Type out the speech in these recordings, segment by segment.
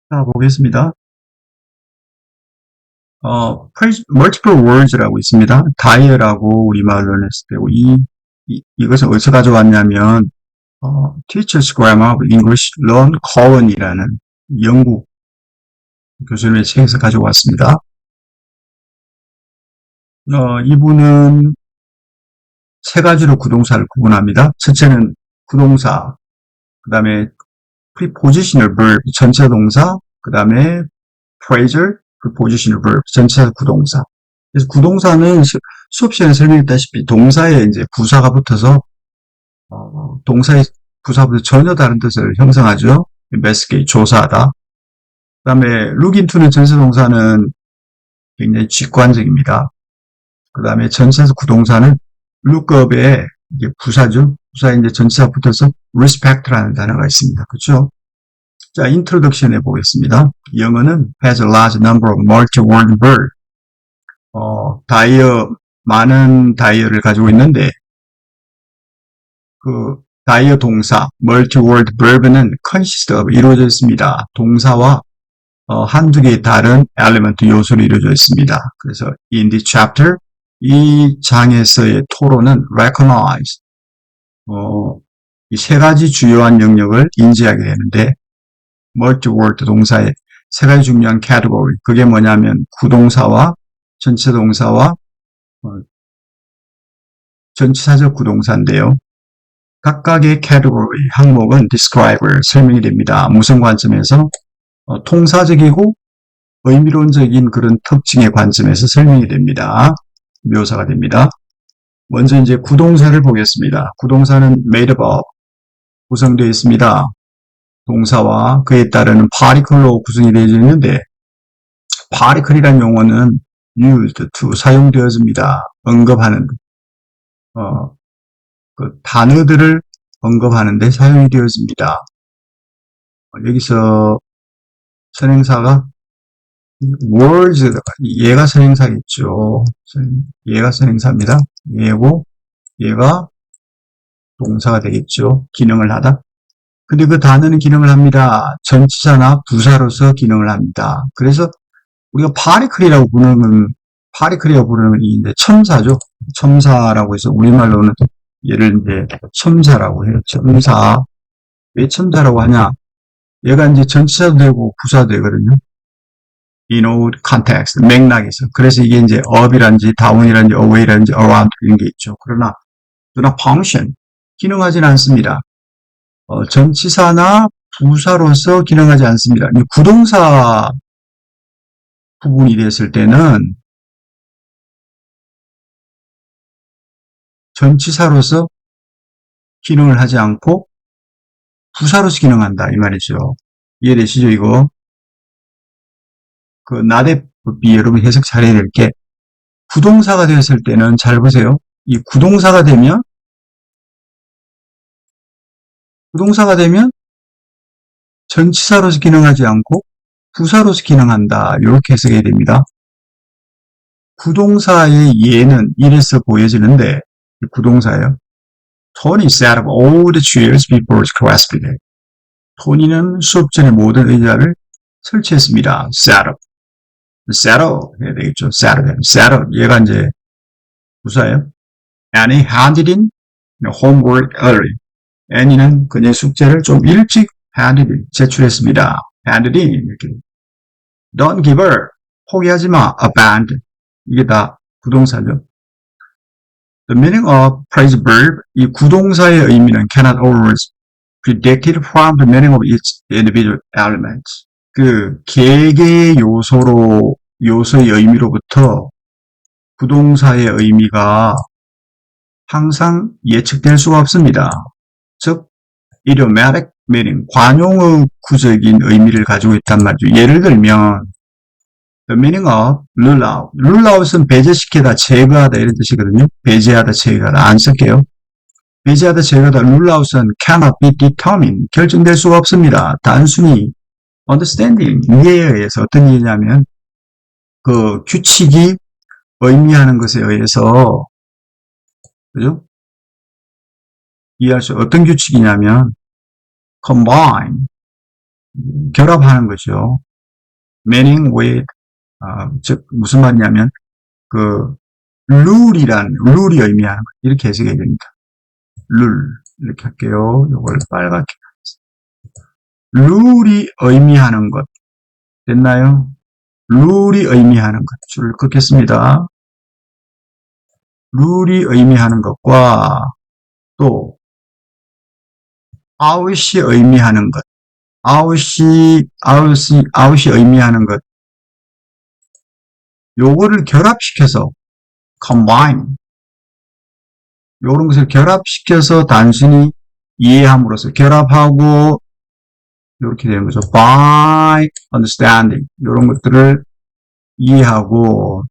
자, 보겠습니다. multiple words라고 있습니다. dial라고 우리말로는 했을 때고, 이것을 어디서 가져왔냐면, Teacher's Grammar of English 런 커원이라는 영국 교수님의 책에서 가져왔습니다. 이분은 세 가지로 구동사를 구분합니다. 첫째는 구동사, 그 다음에 prepositional verb, 전체 동사, 그 다음에 phrasal, prepositional verb, 전체 구동사. 그래서 구동사는 수업 시간에 설명했다시피 동사에 이제 부사가 붙어서 동사의 부사보다 전혀 다른 뜻을 형성하죠. investigate, 조사하다. 그 다음에 look into는 전체 동사는 굉장히 직관적입니다. 그 다음에 전체에서 구동사는 look up에 이게 부사죠. 부사에 이제 전체가 붙어서 respect라는 단어가 있습니다. 그렇죠? 자, introduction 해보겠습니다. 영어는 has a large number of multi-word verbs. 많은 다이어를 가지고 있는데, 그, 다이어 동사, multi-word verb는 consist of, 이루어져 있습니다. 동사와, 한두 개의 다른 element 요소로 이루어져 있습니다. 그래서, in this chapter, 이 장에서의 토론은 recognize, 이 세 가지 주요한 영역을 인지하게 되는데, multi-word 동사의 세 가지 중요한 category, 그게 뭐냐면, 구동사와 전체 동사와 전치사적 구동사인데요. 각각의 category, 항목은 describer, 설명이 됩니다. 무슨 관점에서? 통사적이고 의미론적인 그런 특징의 관점에서 설명이 됩니다. 묘사가 됩니다. 먼저 이제 구동사를 보겠습니다. 구동사는 made up of, 구성되어 있습니다. 동사와 그에 따르는 particle로 구성이 되어 있는데, particle이라는 용어는 used to, 사용되어집니다. 언급하는, 그 단어들을 언급하는데 사용이 되어집니다. 여기서 선행사가 words, 얘가 선행사겠죠. 얘가 선행사입니다. 얘고 얘가 동사가 되겠죠. 기능을 하다. 근데 그 단어는 기능을 합니다. 전치사나 부사로서 기능을 합니다. 그래서 우리가 파리클이라고 부르는 이제 첨사죠. 첨사라고 해서 우리말로는 얘를 이제 첨사라고 해요. 첨사. 왜 첨사라고 하냐? 얘가 이제 전치사도 되고 부사도 되거든요. in context, 맥락에서. 그래서 이게 이제 up이란지 down이란지 away란지 around 이런 게 있죠. 그러나 function, 기능하지는 않습니다. 전치사나 부사로서 기능하지 않습니다. 구동사 부분이 됐을 때는 전치사로서 기능을 하지 않고 부사로서 기능한다 이 말이죠. 이해되시죠 이거? 그 not be 여러분 해석 잘해야 될 게 구동사가 되었을 때는 잘 보세요. 이 구동사가 되면 전치사로서 기능하지 않고 부사로서 기능한다. 이렇게 해석해야 됩니다. 구동사의 예는 이래서 보여지는데 구동사예요. Tony sat up all the chairs before class began. 토니는 수업 전에 모든 의자를 설치했습니다. sat up. sat up 해야 되겠죠. sat up. 얘가 이제 부사예요. Annie handed in homework early. Annie는 그녀의 숙제를 좀 일찍 제출했습니다. handed in 이렇게. Don't give her. 포기하지 마. abandon. 이게 다 구동사죠. The meaning of phrase verb, 이 구동사의 의미는 cannot always predicted from the meaning of its individual elements. 그 개개의 요소의 의미로부터 구동사의 의미가 항상 예측될 수가 없습니다. 즉, idiomatic meaning, 관용어구적인 의미를 가지고 있단 말이죠. 예를 들면 the meaning of rule out. rule out은 배제시키다, 제거하다 이런 뜻이거든요. 배제하다, 제거하다. 안 쓸게요. 배제하다, 제거하다. rule out은 cannot be determined. 결정될 수가 없습니다. 단순히 understanding, 이해에 의해서 어떤 이해냐면 그 규칙이 의미하는 것에 의해서 그죠? 이해할 수 어떤 규칙이냐면 combine, 결합하는 거죠. meaning with, 즉, 무슨 말이냐면, 룰이 의미하는 것. 이렇게 해석해야 됩니다. 룰. 이렇게 할게요. 이걸 빨갛게. 룰이 의미하는 것. 됐나요? 룰이 의미하는 것. 줄을 긋겠습니다. 룰이 의미하는 것과 또 out이 의미하는 것. out이 의미하는 것. 요거를 결합시켜서 combine. 요런 것을 결합시켜서 단순히 이해함으로써 결합하고 이렇게 되는 거죠. by understanding. 요런 것들을 이해하고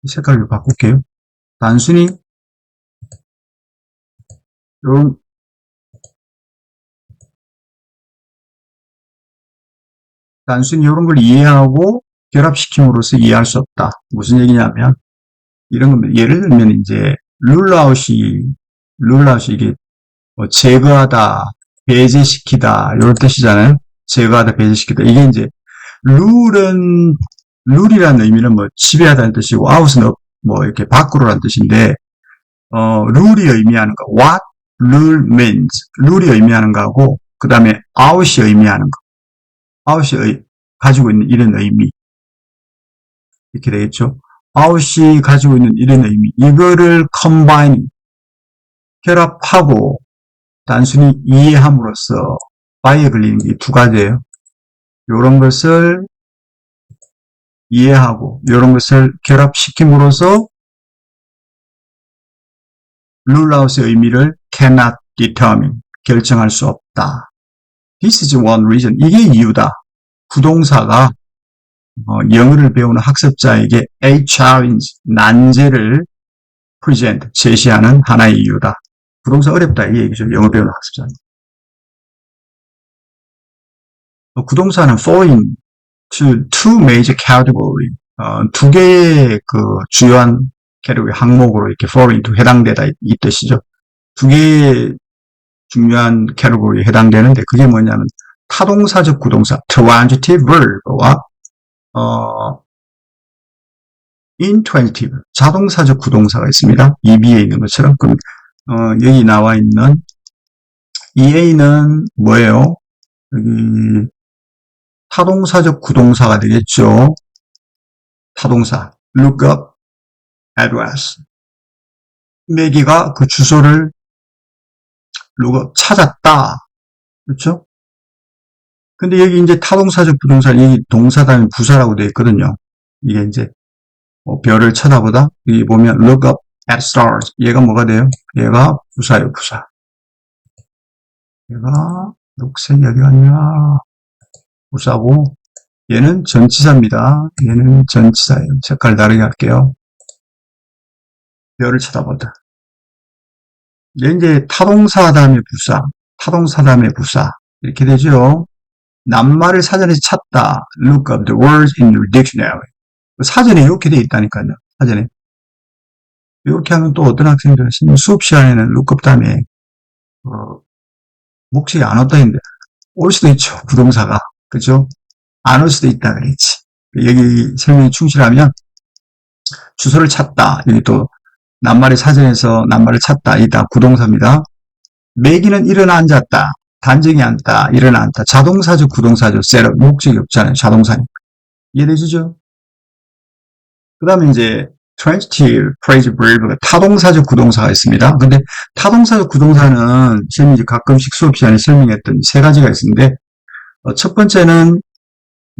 색깔을 바꿀게요. 단순히 요런 걸 이해하고 결합시킴으로써 이해할 수 없다. 무슨 얘기냐면 이런 겁니다. 예를 들면 이제 룰아웃이 이게 뭐 제거하다, 배제시키다 이런 뜻이잖아요. 제거하다, 배제시키다. 이게 이제 룰이라는 의미는 뭐 지배하다는 뜻이고 아웃은 뭐 이렇게 밖으로라는 뜻인데 룰이 의미하는 거, what rule means. 룰이 의미하는 거하고 그 다음에 out이 의미하는 거. out이 가지고 있는 이런 의미. 이렇게 되겠죠. out이 가지고 있는 이런 의미. 이거를 combine, 결합하고 단순히 이해함으로써 by에 걸리는 게 두 가지예요. 이런 것을 이해하고 이런 것을 결합시킴으로써 rule out의 의미를 cannot determine, 결정할 수 없다. This is one reason. 이게 이유다. 부동사가 영어를 배우는 학습자에게 a challenge, 난제를 present, 제시하는 하나의 이유다. 부동사 어렵다 이 얘기죠. 영어 배우는 학습자. 부동사는 falling to two major category. 두 개의 주요한 category 항목으로 이렇게 falling to 해당되다 이 뜻이죠. 두 개의 중요한 category에 해당되는데 그게 뭐냐면 타동사적 구동사 transitive verb와 intransitive 자동사적 구동사가 있습니다. 2B에 있는 것처럼 그럼 여기 나와 있는 2A는 뭐예요? 여기 타동사적 구동사가 되겠죠. 타동사 look up address 매기가 그 주소를 look up 찾았다. 그렇죠? 근데 여기 이제 타동사적 부동사 여기 동사 다음에 부사라고 되어 있거든요. 이게 이제 별을 쳐다보다 여기 보면 look up at stars 얘가 뭐가 돼요? 얘가 부사예요. 부사. 얘가 녹색 여기 갔냐? 부사고 얘는 전치사입니다. 얘는 전치사예요. 색깔 다르게 할게요. 별을 쳐다보다. 얘 이제 타동사 다음에 부사, 타동사 다음에 부사 이렇게 되죠. 낱말을 사전에서 찾다. Look up the words in your dictionary. 사전에 이렇게 돼 있다니까요. 사전에. 이렇게 하면 또 어떤 학생들은 수업 시간에는 look up 다음에 목적이 안 왔다 했는데 올 수도 있죠. 부동사가. 그죠? 안 올 수도 있다 그랬지. 여기 설명이 충실하면 주소를 찾다. 여기 또 낱말의 사전에서 낱말을 찾다. 이 다 구동사입니다. 매기는 일어나 앉았다. 단정히 앉다. 일어나 앉다. 자동사죠. 구동사죠. 셋업. 목적이 없잖아요. 자동사니까. 이해되시죠? 그 다음에 이제 transitive phrasal verb가 타동사적 구동사가 있습니다. 근데 타동사적 구동사는 지금 이제 가끔씩 수업 시간에 설명했던 세 가지가 있는데 첫 번째는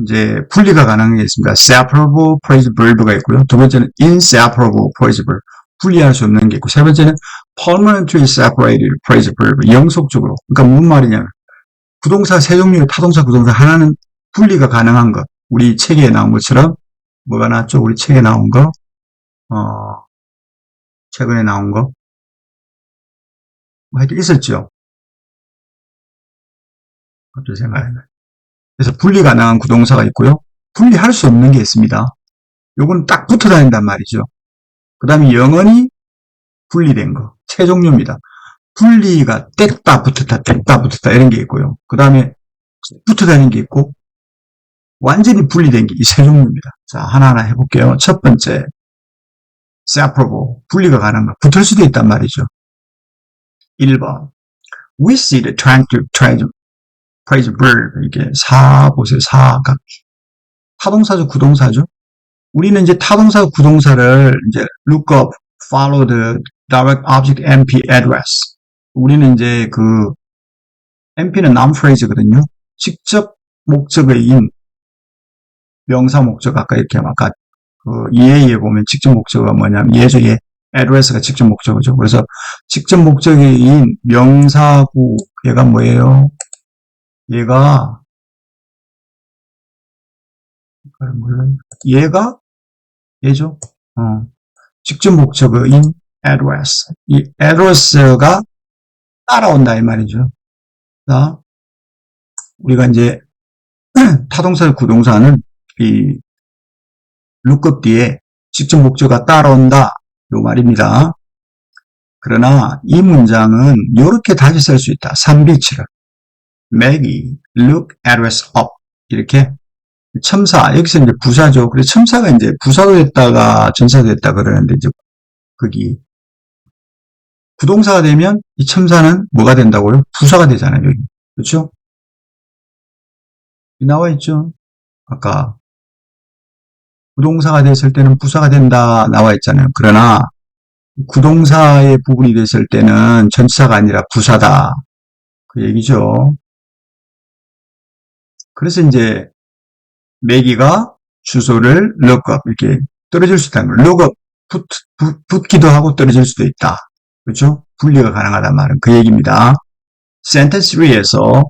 이제 분리가 가능한 게 있습니다. separable phrasal verb가 있고요. 두 번째는 inseparable phrasal verb. 분리할 수 없는 게 있고 세 번째는 permanently separated phrasal verb. 영속적으로. 그러니까 무슨 말이냐면 부동사 세 종류의 타동사 구동사 하나는 분리가 가능한 것. 우리 책에 나온 것처럼 뭐가 나왔죠? 우리 책에 나온 거, 최근에 나온 거, 하여튼 있었죠? 갑자기 생각이 나요. 그래서 분리 가능한 구동사가 있고요. 분리할 수 없는 게 있습니다. 요거는 딱 붙어 다닌단 말이죠. 그 다음에 영원히 분리된 거. 세 종류입니다. 분리가 뗐다 붙었다, 뗐다 붙었다 이런 게 있고요. 그 다음에 붙어 다니는 게 있고, 완전히 분리된 게 이 세 종류입니다. 자, 하나하나 해볼게요. 첫 번째, separable, 분리가 가능한, 붙을 수도 있단 말이죠. 1번, we see the trying to praise verb. 이게 사 보세요. 사각. 타동사죠, 구동사죠. 우리는 이제 타동사, 구동사를 이제 look up, follow the direct object MP address. 우리는 이제 그 MP는 noun phrase거든요. 직접 목적어인 명사 목적 아까 이렇게 아까 그 예에 보면 직접 목적어가 뭐냐면 예죠. 예. address가 직접 목적어죠. 그래서 직접 목적어인 명사구 얘가 뭐예요? 얘가 얘죠. 직접 목적어인 address. 이 address가 따라온다 이 말이죠. 자, 우리가 이제 타동사 구동사는 이 look 뒤에 직접 목적어가 따라온다 요 말입니다. 그러나 이 문장은 이렇게 다시 쓸 수 있다. 3비치를 Maggie, look address up 이렇게 첨사 여기서 이제 부사죠. 그래서 첨사가 이제 부사도 됐다가 전사도 됐다 그러는데 이제 거기 부동사가 되면 이 첨사는 뭐가 된다고요? 부사가 되잖아요. 여기 그렇죠? 나와 있죠. 아까 부동사가 됐을 때는 부사가 된다 나와 있잖아요. 그러나 구동사의 부분이 됐을 때는 전치사가 아니라 부사다. 그 얘기죠. 그래서 이제 매기가 주소를 look up 이렇게 떨어질 수 있다는 거예요. look up 붙기도 하고 떨어질 수도 있다. 그렇죠? 분리가 가능하단 말은 그 얘기입니다. sentence 3에서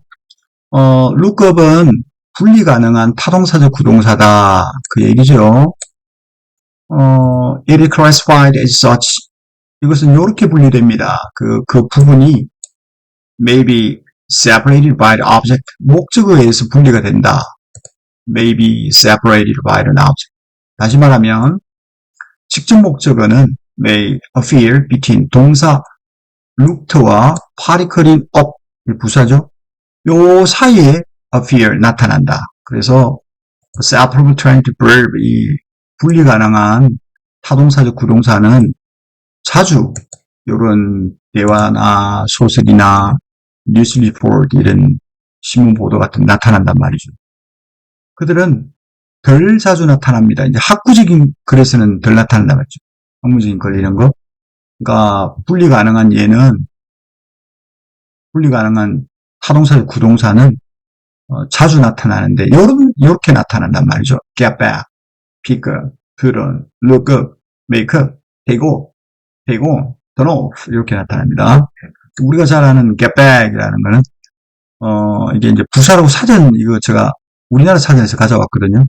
look up은 분리 가능한 타동사적 구동사다. 그 얘기죠. it is classified as such. 이것은 이렇게 분리됩니다. 그 부분이 may be separated by the object. 목적어에 의해서 분리가 된다. may be separated by an object. 다시 말하면 직접 목적어는 may appear between 동사 looked와 particle인 up 부사죠. 요 사이에 appear 나타난다. 그래서 separable trained verb 이 분리 가능한 타동사적 구동사는 자주 이런 대화나 소설이나 뉴스 리포트 이런 신문 보도 같은 나타난단 말이죠. 그들은 덜 자주 나타납니다. 이제 학구적인 글에서는 덜 나타난단 말이죠. 학문적인 글 이런 거. 그러니까 분리 가능한 예는 분리 가능한 타동사적 구동사는 자주 나타나는데 요렇게 나타난단 말이죠. get back, pick up, put on, look up, make up, take off, turn off 이렇게 나타납니다. 우리가 잘 아는 get back이라는 거는 이게 이제 부사라고 사전 이거 제가 우리나라 사전에서 가져왔거든요.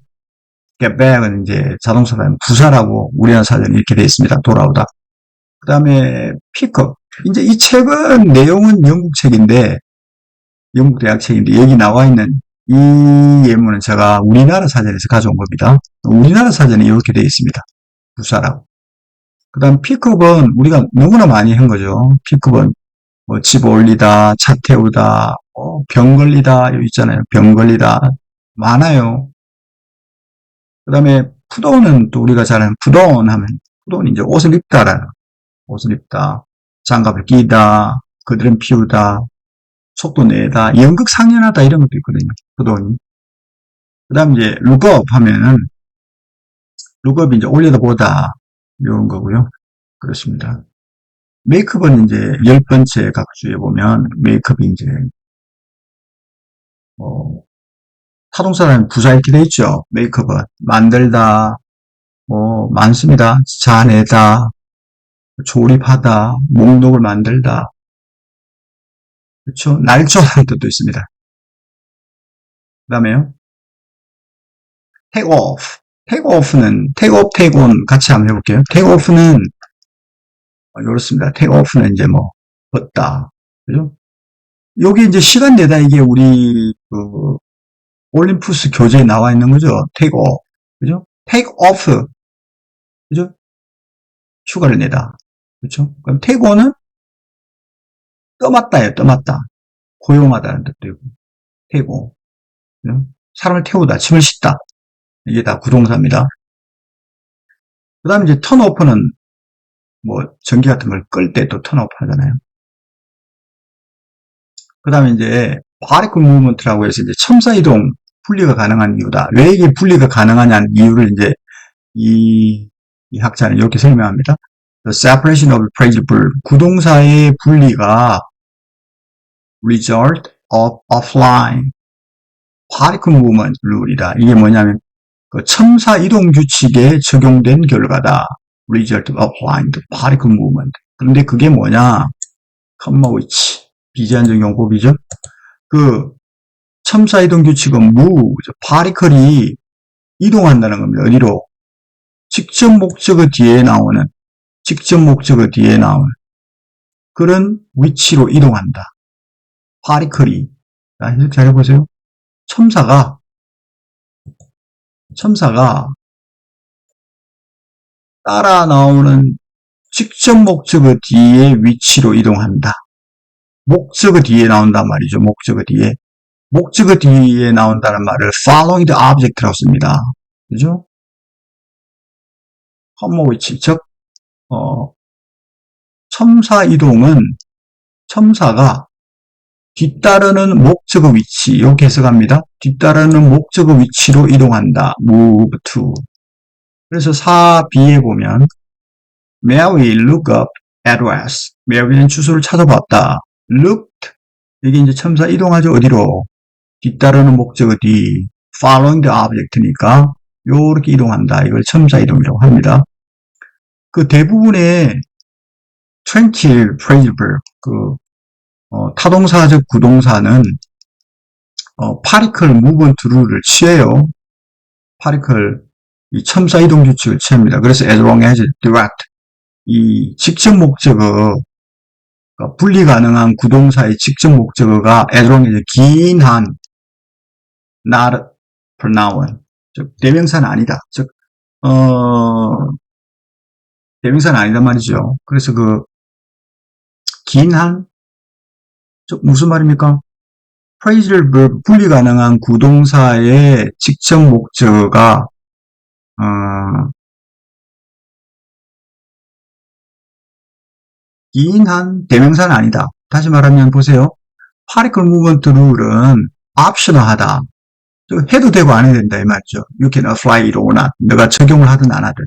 get back은 이제 자동차는 부사라고 우리나라 사전에 이렇게 되어 있습니다. 돌아오다. 그 다음에 pick up. 이제 이 책은 내용은 영국 책인데 영국 대학 책인데 여기 나와 있는 이 예문은 제가 우리나라 사전에서 가져온 겁니다. 우리나라 사전에 이렇게 되어 있습니다. 부사라고. 그 다음 픽업은 우리가 너무나 많이 한 거죠. 픽업은 뭐 집 올리다, 차 태우다, 병 걸리다 여기 있잖아요. 병 걸리다 많아요. 그 다음에 푸돈은 또 우리가 잘 아는 푸돈 하면 푸돈이 이제 옷을 입다라는 옷을 입다, 장갑을 끼다, 그들은 피우다, 속도 내다, 연극상연하다 이런 것도 있거든요. 푸돈이. 그 다음 이제 룩업 하면은 룩업이 이제 올려다보다 이런 거고요. 그렇습니다. 메이크업은 이제 10번째 각주에 보면 메이크업이 이제 타동사라는 부사 이렇게 돼 있죠. 메이크업은 만들다, 많습니다. 자내다, 조립하다, 목록을 만들다, 그렇죠. 날조라는 뜻도 있습니다. 그 다음에요. take off. take off는 take off, take on 같이 한번 해볼게요. take off는 이렇습니다. take off는 이제 뭐 벗다, 그죠? 여기 이제 시간 내다 이게 우리 그 올림푸스 교재에 나와 있는 거죠. take off, 그죠? take off, 그죠? 휴가를 내다, 그렇죠? 그럼 take on은 떠맡다예요. 떠맡다, 고용하다는 뜻도 있고 take on. 사람을 태우다, 침을 싣다. 이게 다 구동사입니다. 그 다음에 이제 턴오프는 뭐 전기 같은 걸 끌 때 또 턴오프 하잖아요. 그 다음에 이제 particle movement라고 해서 이제 첨사 이동 분리가 가능한 이유다. 왜 이게 분리가 가능하냐는 이유를 이제 이 학자는 이렇게 설명합니다. The separation of principle, 구동사의 분리가 result of applying particle movement rule이다. 이게 뭐냐면 그 첨사 이동 규칙에 적용된 결과다. result of applying the particle movement. 그런데 그게 뭐냐? 컴마 위치 비제한적 용법이죠. 그 첨사 이동 규칙은 move, particle이 이동한다는 겁니다. 어디로? 직접 목적어 뒤에 나오는 그런 위치로 이동한다. 파리클이. 자, 해석 잘 해보세요. 첨사가 따라 나오는 직접 목적어 뒤에 위치로 이동한다. 목적어 뒤에 나온단 말이죠. 목적어 뒤에 나온다는 말을 following the object라고 씁니다. 그죠? 컴마 위치, 즉 첨사 이동은 첨사가 뒤따르는 목적어 위치, 이렇게 해석합니다. 뒤따르는 목적어 위치로 이동한다. move to. 그래서 4b에 보면 Mary look up address. Mary는 주소를 찾아봤다. looked. 이게 이제 첨사 이동하죠. 어디로? 뒤따르는 목적어 뒤. following the object니까 요렇게 이동한다. 이걸 첨사 이동이라고 합니다. 그 대부분의 tranquil phrasal verb, 타동사적 구동사는 particle movement rule을 취해요. particle 이 첨사 이동 규칙을 취합니다. 그래서 as long as direct 이 직접 목적어 분리 가능한 구동사의 직접 목적어가 as long as 긴 한 not pronoun 즉 대명사는 아니다. 즉 대명사는 아니단 말이죠. 그래서 그 긴 한 즉 무슨 말입니까? phrasal verb 분리 가능한 구동사의 직접 목적어가 긴 한 대명사는 아니다. 다시 말하면 보세요. particle movement rule은 optional하다. 해도 되고 안 해도 된다 이 말이죠. You can apply it or not. 내가 적용을 하든 안 하든.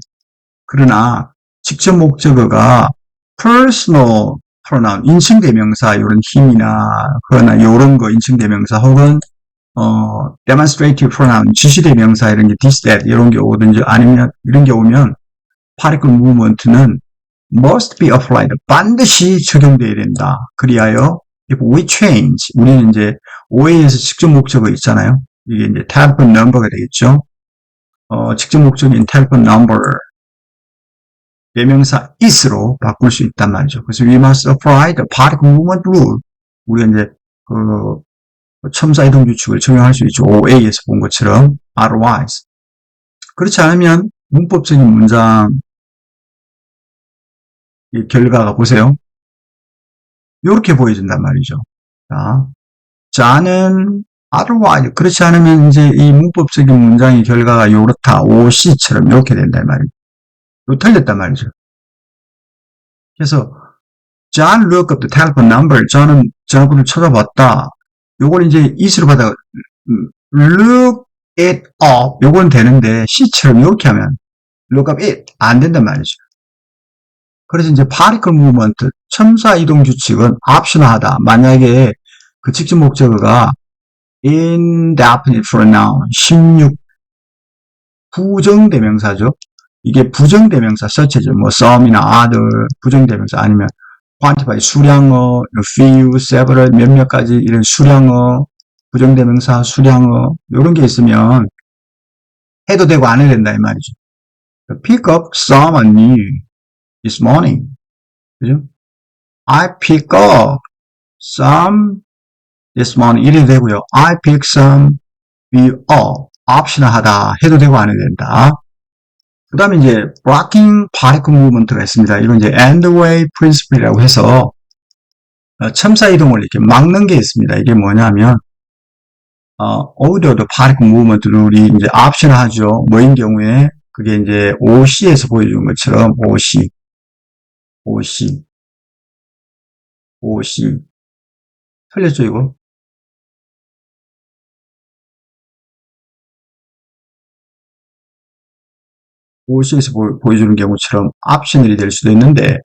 그러나 직접 목적어가 personal pronoun, 인칭대명사 이런 힘이나 그러나 이런 거 인칭대명사 혹은 demonstrative pronoun, 지시대명사 이런 게 this, that 이런 게 오든지 아니면 이런 게 오면 particle movement는 must be applied. 반드시 적용되어야 된다. 그리하여 if we change, 우리는 이제 OA에서 직접 목적어 있잖아요. 이게 이제 telephone number가 되겠죠. 직접 목적인 telephone number 대명사 is로 바꿀 수 있단 말이죠. 그래서 we must apply the particle movement rule. 우리가 이제 첨사 이동 규칙을 적용할 수 있죠. OA에서 본 것처럼 otherwise. 그렇지 않으면 문법적인 문장 이 결과가 보세요. 이렇게 보여준단 말이죠. 자는 otherwise. 그렇지 않으면 이제 이 문법적인 문장의 결과가 요렇다. OC처럼 이렇게 된단 말이죠. 이거 틀렸단 말이죠. 그래서 John looked up the telephone number. 저는 전화번호를 찾아봤다. 요걸 이제 is로 받아 look it up. 요건 되는데 C처럼 이렇게 하면 look up it 안 된단 말이죠. 그래서 이제 particle movement 첨사 이동 규칙은 optional하다. 만약에 그 직접 목적어가 indefinite pronoun 16 부정대명사죠. 이게 부정대명사 such죠. 뭐 some이나 other 부정대명사 아니면 quantify 수량어, few, several 몇몇 가지 이런 수량어, 부정대명사, 수량어 이런 게 있으면 해도 되고 안 해도 된다 이 말이죠. Pick up some new this morning. 그죠? I pick up some this morning 이래도 되고요. I pick some up optional하다. 해도 되고 안 해도 된다. 그 다음에 이제 blocking particle movement가 있습니다. 이건 이제 end way principle이라고 해서 첨사 이동을 이렇게 막는 게 있습니다. 이게 뭐냐면 audio particle movement 룰이 이제 옵션하죠. 뭐인 경우에 그게 이제 OC에서 보여준 것처럼 OC 틀렸죠 이거? OC에서 보여주는 경우처럼 옵셔널이 될 수도 있는데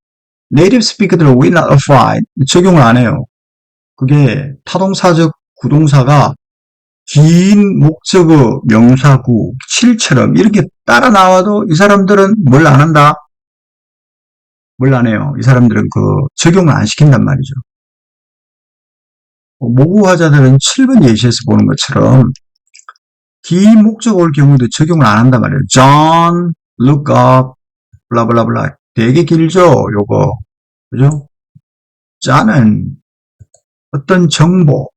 네이티브 스피커들은 will not apply 적용을 안 해요. 그게 타동사적 구동사가 긴 목적어 명사구 7처럼 이렇게 따라 나와도 이 사람들은 뭘 안 한다? 뭘 안 해요. 이 사람들은 그 적용을 안 시킨단 말이죠. 모국화자들은 7번 예시에서 보는 것처럼 긴 목적어 올 경우도 적용을 안 한단 말이에요. John, look up, 블라블라블라. 되게 길죠, 요거. 그죠? John은 어떤 정보,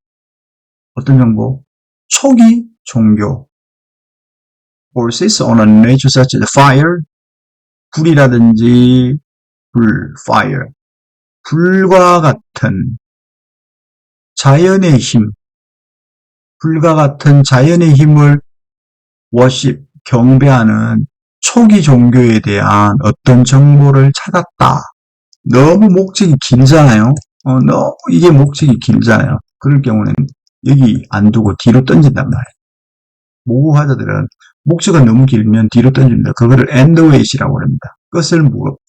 초기 종교, forces on a nature such as fire, 불이라든지 fire, 불과 같은 자연의 힘, 불과 같은 자연의 힘을 worship, 경배하는 초기 종교에 대한 어떤 정보를 찾았다. 너무 목적이 길잖아요. 너무 이게 목적이 길잖아요. 그럴 경우는 여기 안 두고 뒤로 던진단 말이에요. 모국화자들은 목적가 너무 길면 뒤로 던집니다. 그거를 endweight이라고 합니다. 끝을 무겁.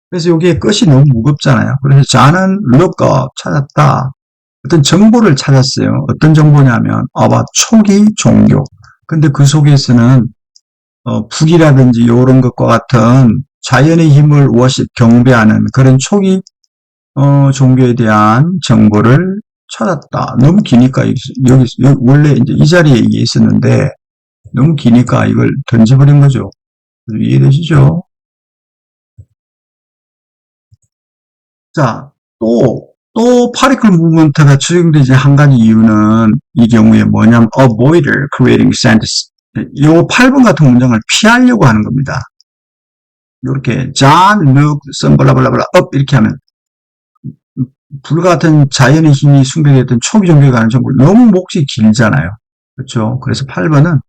그래서 여기에 끝이 너무 무겁잖아요. 그래서 자는 look up, 찾았다. 어떤 정보를 찾았어요. 어떤 정보냐면 about 초기 종교. 근데 그 속에서는 불이라든지 이런 것과 같은 자연의 힘을 워십, 경배하는 그런 초기 종교에 대한 정보를 찾았다. 너무 기니까 여기 원래 이제 이 자리에 이게 있었는데 너무 기니까 이걸 던져버린 거죠. 이해되시죠? 자, 또 파리클 무브먼트가 적용되지 한 가지 이유는 이 경우에 뭐냐면 avoid creating sentence. 요 8번 같은 문장을 피하려고 하는 겁니다. 이렇게 John, Luke, son, 블라블라블라 up 이렇게 하면 불같은 자연의 힘이 숭배했던 초기 종교에 관한 정보 너무 몫이 길잖아요. 그렇죠? 그래서 8번은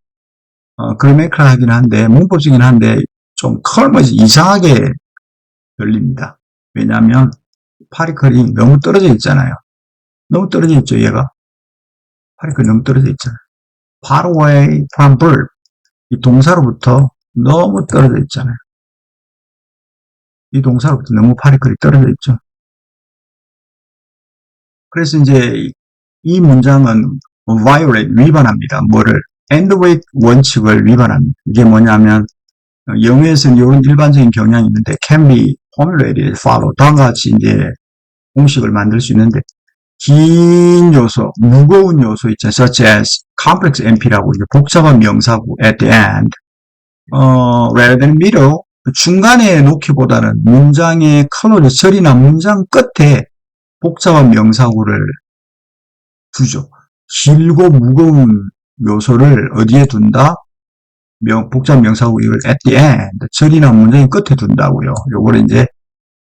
그래메이컬하긴 한데 문법적이긴 한데 좀 컬머지 이상하게 열립니다. 왜냐하면 파리클이 너무 떨어져 있잖아요. 너무 떨어져 있죠, 얘가. 파리클이 너무 떨어져 있잖아요. far away from verb. 이 동사로부터 너무 떨어져 있잖아요. 이 동사로부터 너무 파리클이 떨어져 있죠. 그래서 이제 이 문장은 violate, 위반합니다. 뭐를? end with 원칙을 위반합니다. 이게 뭐냐면 영어에서는 이런 일반적인 경향이 있는데 can be formulated, follow. 다음과 같이 이제 공식을 만들 수 있는데 긴 요소, 무거운 요소 있잖아요. such as complex NP라고 이제 복잡한 명사구 at the end. rather than middle. 중간에 놓기보다는 문장의 클로즈, 절이나 문장 끝에 복잡한 명사구를 두죠. 길고 무거운 요소를 어디에 둔다? 복잡한 명사구 이걸 at the end, 절이나 문장의 끝에 둔다고요. 요거를 이제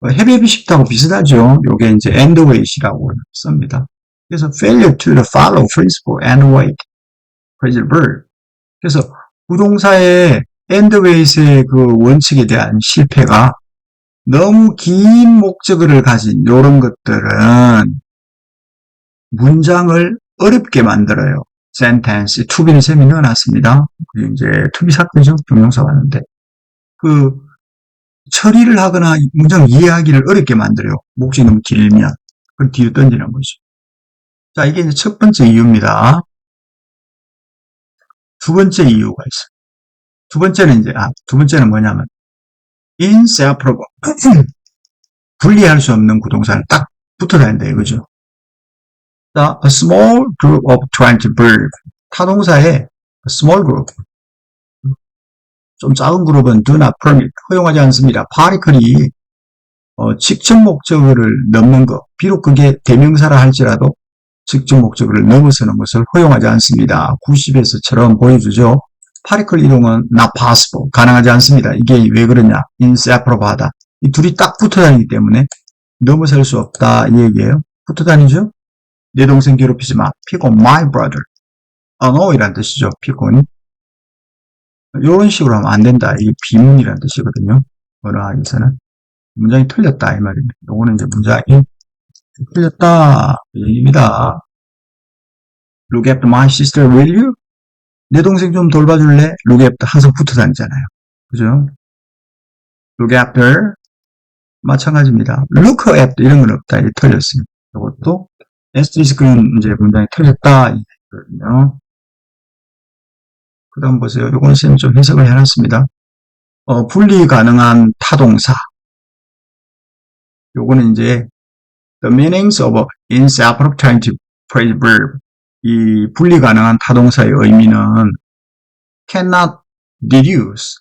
헤비헤비 시프트하고 비슷하죠. 요게 이제 end weight이라고 씁니다. 그래서 failure to follow principle and weight, phrasal verb. 그래서 부동사의 end weight의 그 원칙에 대한 실패가 너무 긴 목적어를 가진 이런 것들은 문장을 어렵게 만들어요. sentence, to be는 셈이 넣어놨습니다. 이제 to be 사건이죠. 동명사 왔는데 그 처리를 하거나 문장 이해하기를 어렵게 만들어요. 목적이 너무 길면. 그걸 뒤로 던지는 거죠. 자, 이게 이제 첫 번째 이유입니다. 두 번째 이유가 있어요. 두 번째는 뭐냐면 inseparable. 분리할 수 없는 구동사를 딱 붙어 다닌다 이거죠. 자, a small group of 20 verbs. 타동사의 a small group. 좀 작은 그룹은 do not permit. 허용하지 않습니다. 파리클이 직접 목적어를 넘는 것. 비록 그게 대명사라 할지라도 직접 목적어를 넘어서는 것을 허용하지 않습니다. 90에서처럼 보여주죠. 파리클 이동은 not possible. 가능하지 않습니다. 이게 왜 그러냐? inseparable 하다. 이 둘이 딱 붙어 다니기 때문에 넘어설 수 없다 이 얘기예요. 붙어 다니죠? 내 동생 괴롭히지 마. pick on my brother. annoy란 뜻이죠. pick on. 이런 식으로 하면 안 된다. 이게 비문이라는 뜻이거든요. 언어학에서는. 문장이 틀렸다 이 말입니다. 요거는 이제 문장이 틀렸다 이 얘기입니다. Look after my sister, will you? 내 동생 좀 돌봐줄래? Look after 항상 붙어 다니잖아요. 그죠? Look after 마찬가지입니다. Look after 이런 건 없다. 이게 틀렸습니다. 이것도 에스테리스크는 이제 문장이 틀렸다 이 얘기거든요. 그 다음 보세요. 요건 쌤이 좀 해석을 해놨습니다. 분리 가능한 타동사. 요거는 이제 the meanings of inseparable phrase verb. 이 분리 가능한 타동사의 의미는 cannot deduce.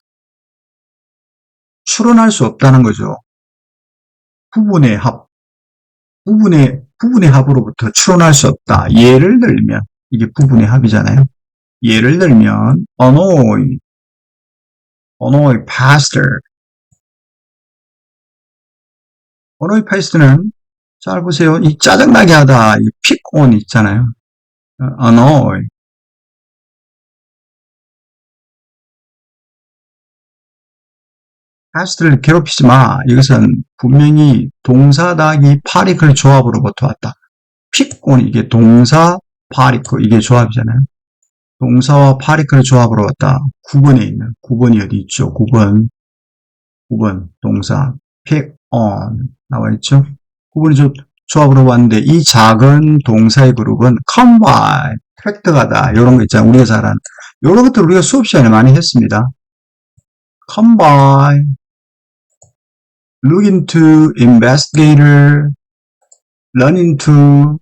추론할 수 없다는 거죠. 부분의 합. 부분의 합으로부터 추론할 수 없다. 예를 들면, 이게 부분의 합이잖아요. 예를 들면, annoy pastor. annoy pastor는, 잘 보세요. 이 짜증나게 하다, 이 pick on 있잖아요. annoy. pastor를 괴롭히지 마. 이것은 분명히 동사다기 파리클 조합으로부터 왔다. pick on, 이게 동사, 파리클, 이게 조합이잖아요. 동사와 파리클 조합으로 왔다. 9번에 있는, 9번이 어디 있죠? 9번, 동사, pick on, 나와 있죠? 9번이 조합으로 왔는데, 이 작은 동사의 그룹은 combine, 획득하다, 이런 거 있잖아요. 우리가 잘 아는. 이런 것들 우리가 수업 시간에 많이 했습니다. combine, look into, investigator, run into,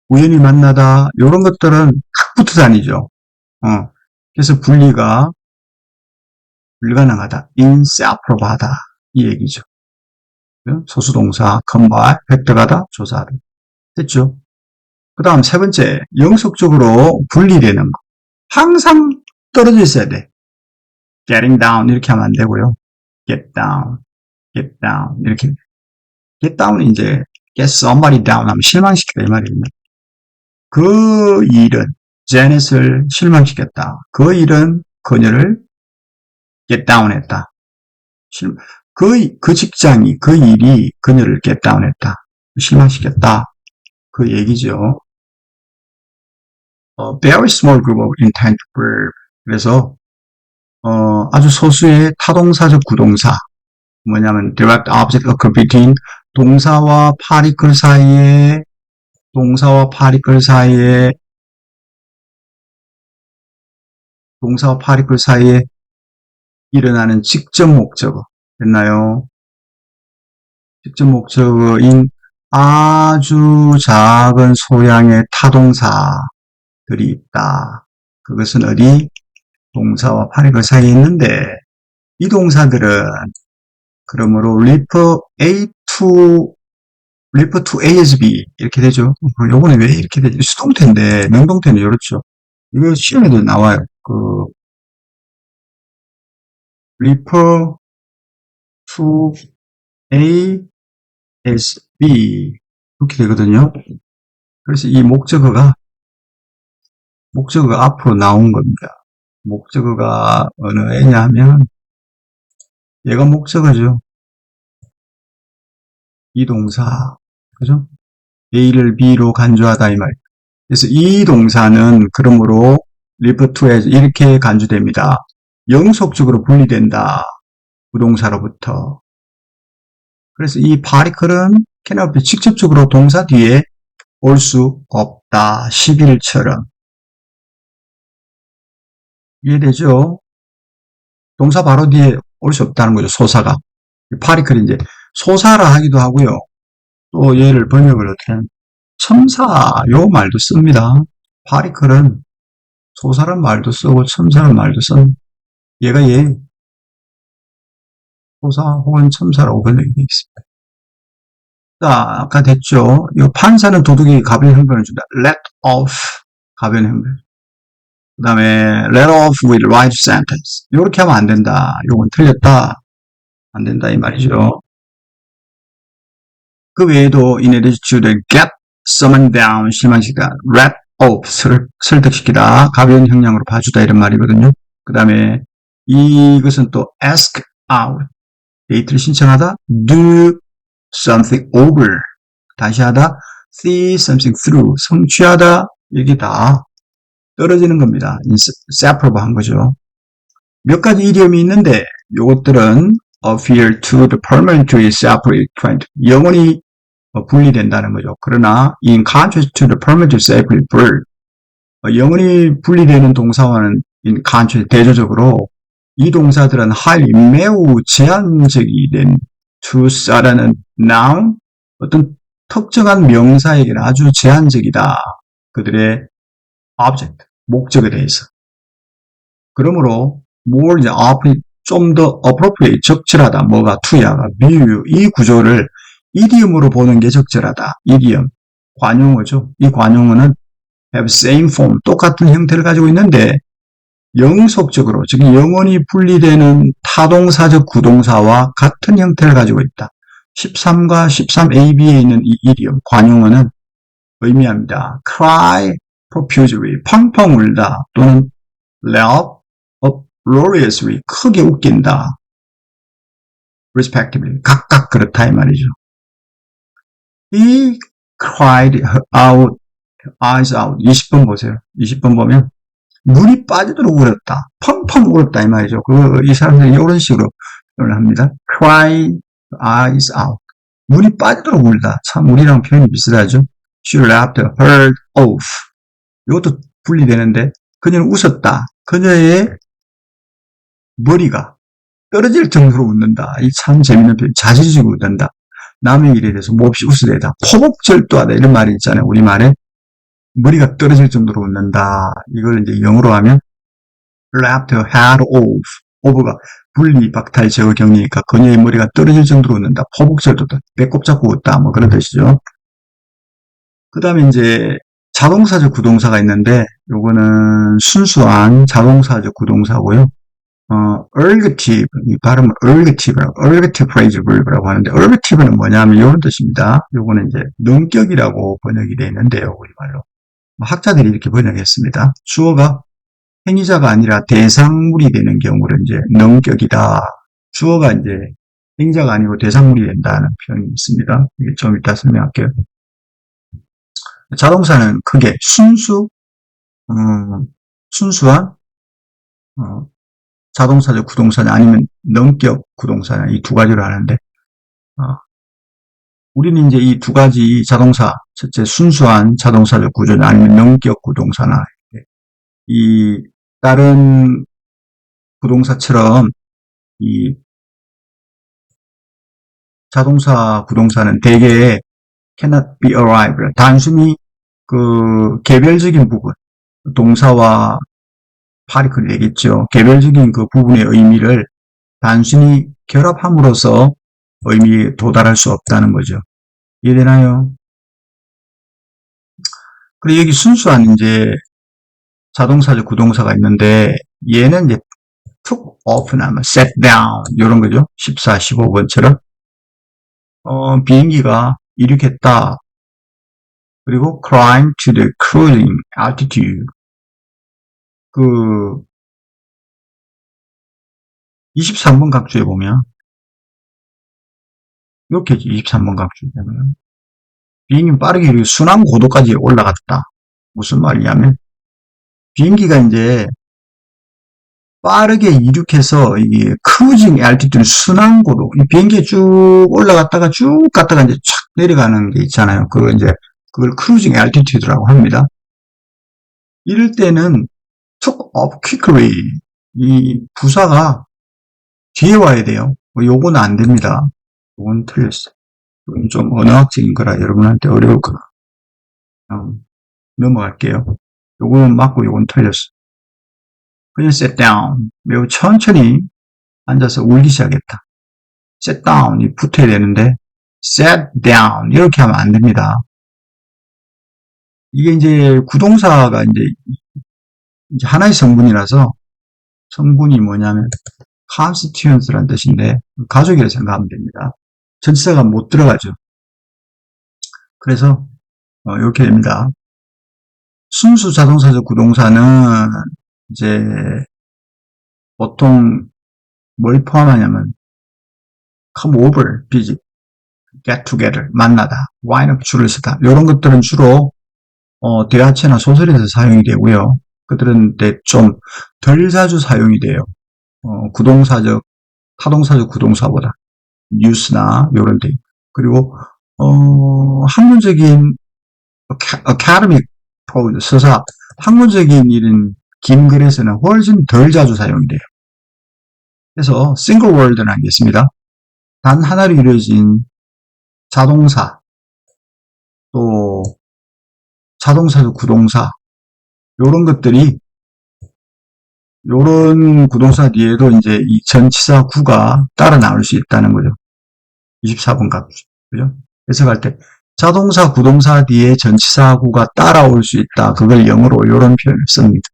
우연히 만나다, 이런 것들은 딱 붙어 다니죠. 그래서 분리가 불가능하다, inseparable하다 이 얘기죠. 소수동사 combine, 획득하다, 조사하다. 됐죠? 그 다음 세 번째, 영속적으로 분리되는 거. 항상 떨어져 있어야 돼. getting down 이렇게 하면 안 되고요. get down 이렇게. get down은 이제 get somebody down 하면 실망시키다 이 말입니다. 그 일은 제넷을 실망시켰다. 그 일은 그녀를 get down 했다. 그 직장이, 그 일이 그녀를 get down 했다. 실망시켰다. 그 얘기죠. very small group of intangible verb. 그래서, 아주 소수의 타동사적 구동사. 뭐냐면, direct object occur between 동사와 파리클 사이에 일어나는 직접 목적어. 됐나요? 직접 목적어인 아주 작은 소량의 타동사들이 있다. 그것은 어디? 동사와 파리클 사이에 있는데, 이 동사들은 그러므로 refer to A as B 이렇게 되죠. 요거는 왜 이렇게 되죠? 수동태인데 명동태는 이렇죠. 이거 시험에도 나와요. refer to A as B 이렇게 되거든요. 그래서 이 목적어가 앞으로 나온 겁니다. 목적어가 어느 애냐 하면 얘가 목적어죠. 이 동사 그죠? A를 B로 간주하다 이 말. 그래서 이 동사는 그러므로 refer to as 이렇게 간주됩니다. 영속적으로 분리된다. 부동사로부터. 그래서 이 파리클은 cannot be 직접적으로 동사 뒤에 올 수 없다. 11처럼. 이해되죠? 동사 바로 뒤에 올 수 없다는 거죠. 소사가. 파리클이 이제 소사라 하기도 하고요. 또 얘를 번역을 어떻게 하면 첨사 요 말도 씁니다. 파리클은 소사란 말도 쓰고 첨사란 말도 씁니다. 얘가 소사 혹은 첨사라고 번역이 되어 있습니다. 자, 아까 됐죠? 이 판사는 도둑이 가변 형벌을 준다. let off 가변 형벌. 그 다음에 let off with life sentence. 이렇게 하면 안 된다. 요건 틀렸다. 안 된다 이 말이죠. 그 외에도 in addition to the get summon down, 실망시키다, wrap up, 설득시키다, 가벼운 형량으로 봐주다 이런 말이거든요. 그 다음에 이것은 또 ask out, 데이트를 신청하다, do something over, 다시 하다, see something through, 성취하다, 이게 다 떨어지는 겁니다. separable 한 거죠. 몇 가지 이디엄이 있는데 이것들은 appear to the permanently separate point, 영원히 분리된다는 거죠. 그러나 in contrast to the permanently separate verb, 영원히 분리되는 동사와는 in contrast, 대조적으로 이 동사들은 highly, 매우 제한적이 된 to st라는 noun, 어떤 특정한 명사에게는 아주 제한적이다. 그들의 object, 목적에 대해서. 그러므로 more 이제 좀 더 appropriate, 적절하다. 뭐가 to야가 view, 이 구조를 이디엄으로 보는 게 적절하다. 이디엄, 관용어죠. 이 관용어는 have same form, 똑같은 형태를 가지고 있는데 영속적으로, 즉 영원히 분리되는 타동사적 구동사와 같은 형태를 가지고 있다. 13과 13ab에 있는 이 이디엄, 관용어는 의미합니다. cry profusely, 펑펑 울다, 또는 laugh uproariously, 크게 웃긴다. respectively, 각각 그렇다 이 말이죠. He cried out, eyes out. 20번 보세요. 20번 보면 눈이 빠지도록 울었다. 펑펑 울었다 이 말이죠. 이 사람들이 이런 식으로 표현을 합니다. cry eyes out. 눈이 빠지도록 울다. 참 우리랑 표현이 비슷하죠. She laughed her off. 이것도 분리되는데 그녀는 웃었다. 그녀의 머리가 떨어질 정도로 웃는다. 이 참 재밌는 표현. 자지지고 웃는다. 남의 일에 대해서 몹시 웃으려다. 포복절도하다 이런 말이 있잖아요. 우리말에 머리가 떨어질 정도로 웃는다. 이걸 이제 영어로 하면 laughed her head off. over가 분리, 박탈, 제어 경리니까 그녀의 머리가 떨어질 정도로 웃는다. 포복절도다. 배꼽 잡고 웃다. 뭐 그런 뜻이죠. 그 다음에 이제 자동사적 구동사가 있는데 요거는 순수한 자동사적 구동사고요. ergative, 이 발음은 ergative phrase verb라고 하는데, ergative는 뭐냐면 이런 뜻입니다. 요거는 이제 능격이라고 번역이 되어 있는데요, 우리말로. 학자들이 이렇게 번역했습니다. 주어가 행위자가 아니라 대상물이 되는 경우를 이제 능격이다. 주어가 이제 행위자가 아니고 대상물이 된다는 표현이 있습니다. 이게 좀 이따 설명할게요. 자동사는 크게 순수한, 자동사적 구동사냐 아니면 능격 구동사냐 이 두 가지로 하는데 우리는 이제 이 두 가지 자동사, 첫째 순수한 자동사적 구조냐 아니면 능격 구동사나 이 다른 구동사처럼 이 자동사 구동사는 대개 cannot be arrived, 단순히 그 개별적인 부분, 동사와 파리클이 되겠죠. 개별적인 그 부분의 의미를 단순히 결합함으로써 의미에 도달할 수 없다는 거죠. 이해되나요? 그리고 여기 순수한 이제 자동사적 구동사가 있는데 얘는 이제 took off나 set down 이런 거죠. 14, 15번처럼 비행기가 이륙했다. 그리고 climb to the cruising altitude. 23번 각주에 보면 이렇게 23번 각주에 보면 비행기는 빠르게 순항 고도까지 올라갔다. 무슨 말이냐면 비행기가 이제 빠르게 이륙해서 이게 크루징 알티튜드 순항 고도, 비행기에 쭉 올라갔다가 쭉 갔다가 이제 촥 내려가는 게 있잖아요. 그걸 크루징 알티튜드라고 합니다. 이럴 때는 took off quickly, 이 부사가 뒤에 와야 돼요. 요거는 안 됩니다. 요건 틀렸어요. 이건 좀 언어학적인 거라 여러분한테 어려울 거라. 넘어갈게요. 요거는 맞고 요건 틀렸어요. 그냥 sit down, 매우 천천히 앉아서 울기 시작했다. sit down이 붙어야 되는데 sat down 이렇게 하면 안 됩니다. 이게 이제 구동사가 이제 하나의 성분이라서 성분이 뭐냐면 constituents라는 뜻인데 가족이라고 생각하면 됩니다. 전치사가 못 들어가죠. 그래서 이렇게 됩니다. 순수 자동사적 구동사는 이제 보통 뭘 포함하냐면 come over, visit, get together, 만나다, wine up, 줄을 서다 이런 것들은 주로 대화체나 소설에서 사용이 되고요. 그들은 좀 덜 자주 사용이 돼요. 구동사적, 타동사적 구동사보다 뉴스나 이런 데. 그리고 학문적인 academic prose, 서사, 학문적인 이런 긴 글에서는 훨씬 덜 자주 사용이 돼요. 그래서 single word라는 게 있습니다. 단 하나로 이루어진 자동사, 또 자동사적 구동사, 요런 것들이 요런 구동사 뒤에도 이제 이 전치사 구가 따라 나올 수 있다는 거죠. 24번 값이죠. 그죠? 해석할 때 자동사 구동사 뒤에 전치사 구가 따라올 수 있다. 그걸 영어로 요런 표현을 씁니다.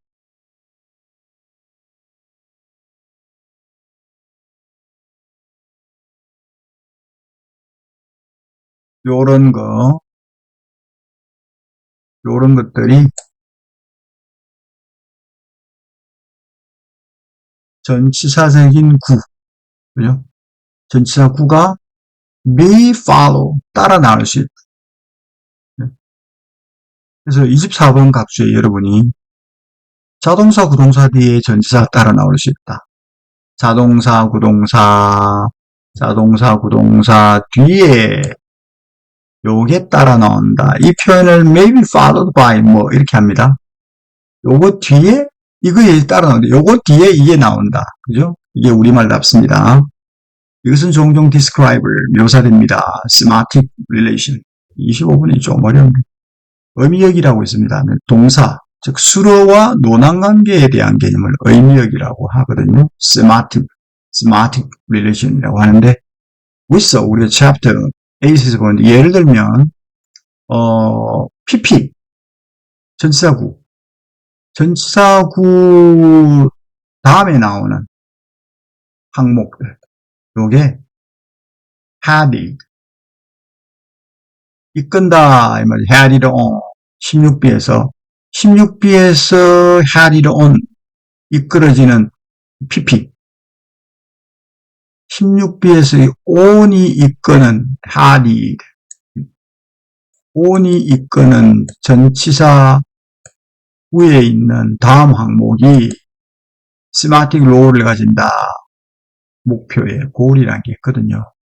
요런 것들이 전치사적인 구, 그죠? 전치사 구가 may follow, 따라 나올 수 있다. 그래서 24번 값주에 여러분이 자동사 구동사 뒤에 전치사가 따라 나올 수 있다. 자동사 구동사 뒤에 요게 따라 나온다. 이 표현을 maybe followed by 뭐 이렇게 합니다. 요거 뒤에 이거에 따라 나온다. 요거 뒤에 이게 나온다. 그죠? 이게 우리말답습니다. 이것은 종종 describe, 묘사됩니다. semantic relation. 25분이 좀 어려운데. 의미역이라고 있습니다. 동사, 즉 수로와 논한관계에 대한 개념을 의미역이라고 하거든요. semantic relation이라고 하는데 있어. 우리가 chapter 8에서 보는데 예를 들면 PP, 전치사구 다음에 나오는 항목들. 요게 had, 이끈다 이 말이에요. had it on. 16B에서 had it on 이끌어지는 PP. 16B에서 on이 이끄는 had it. on이 이끄는 전치사 위에 있는 다음 항목이 semantic role을 가진다. 목표의 goal이라는 게 있거든요.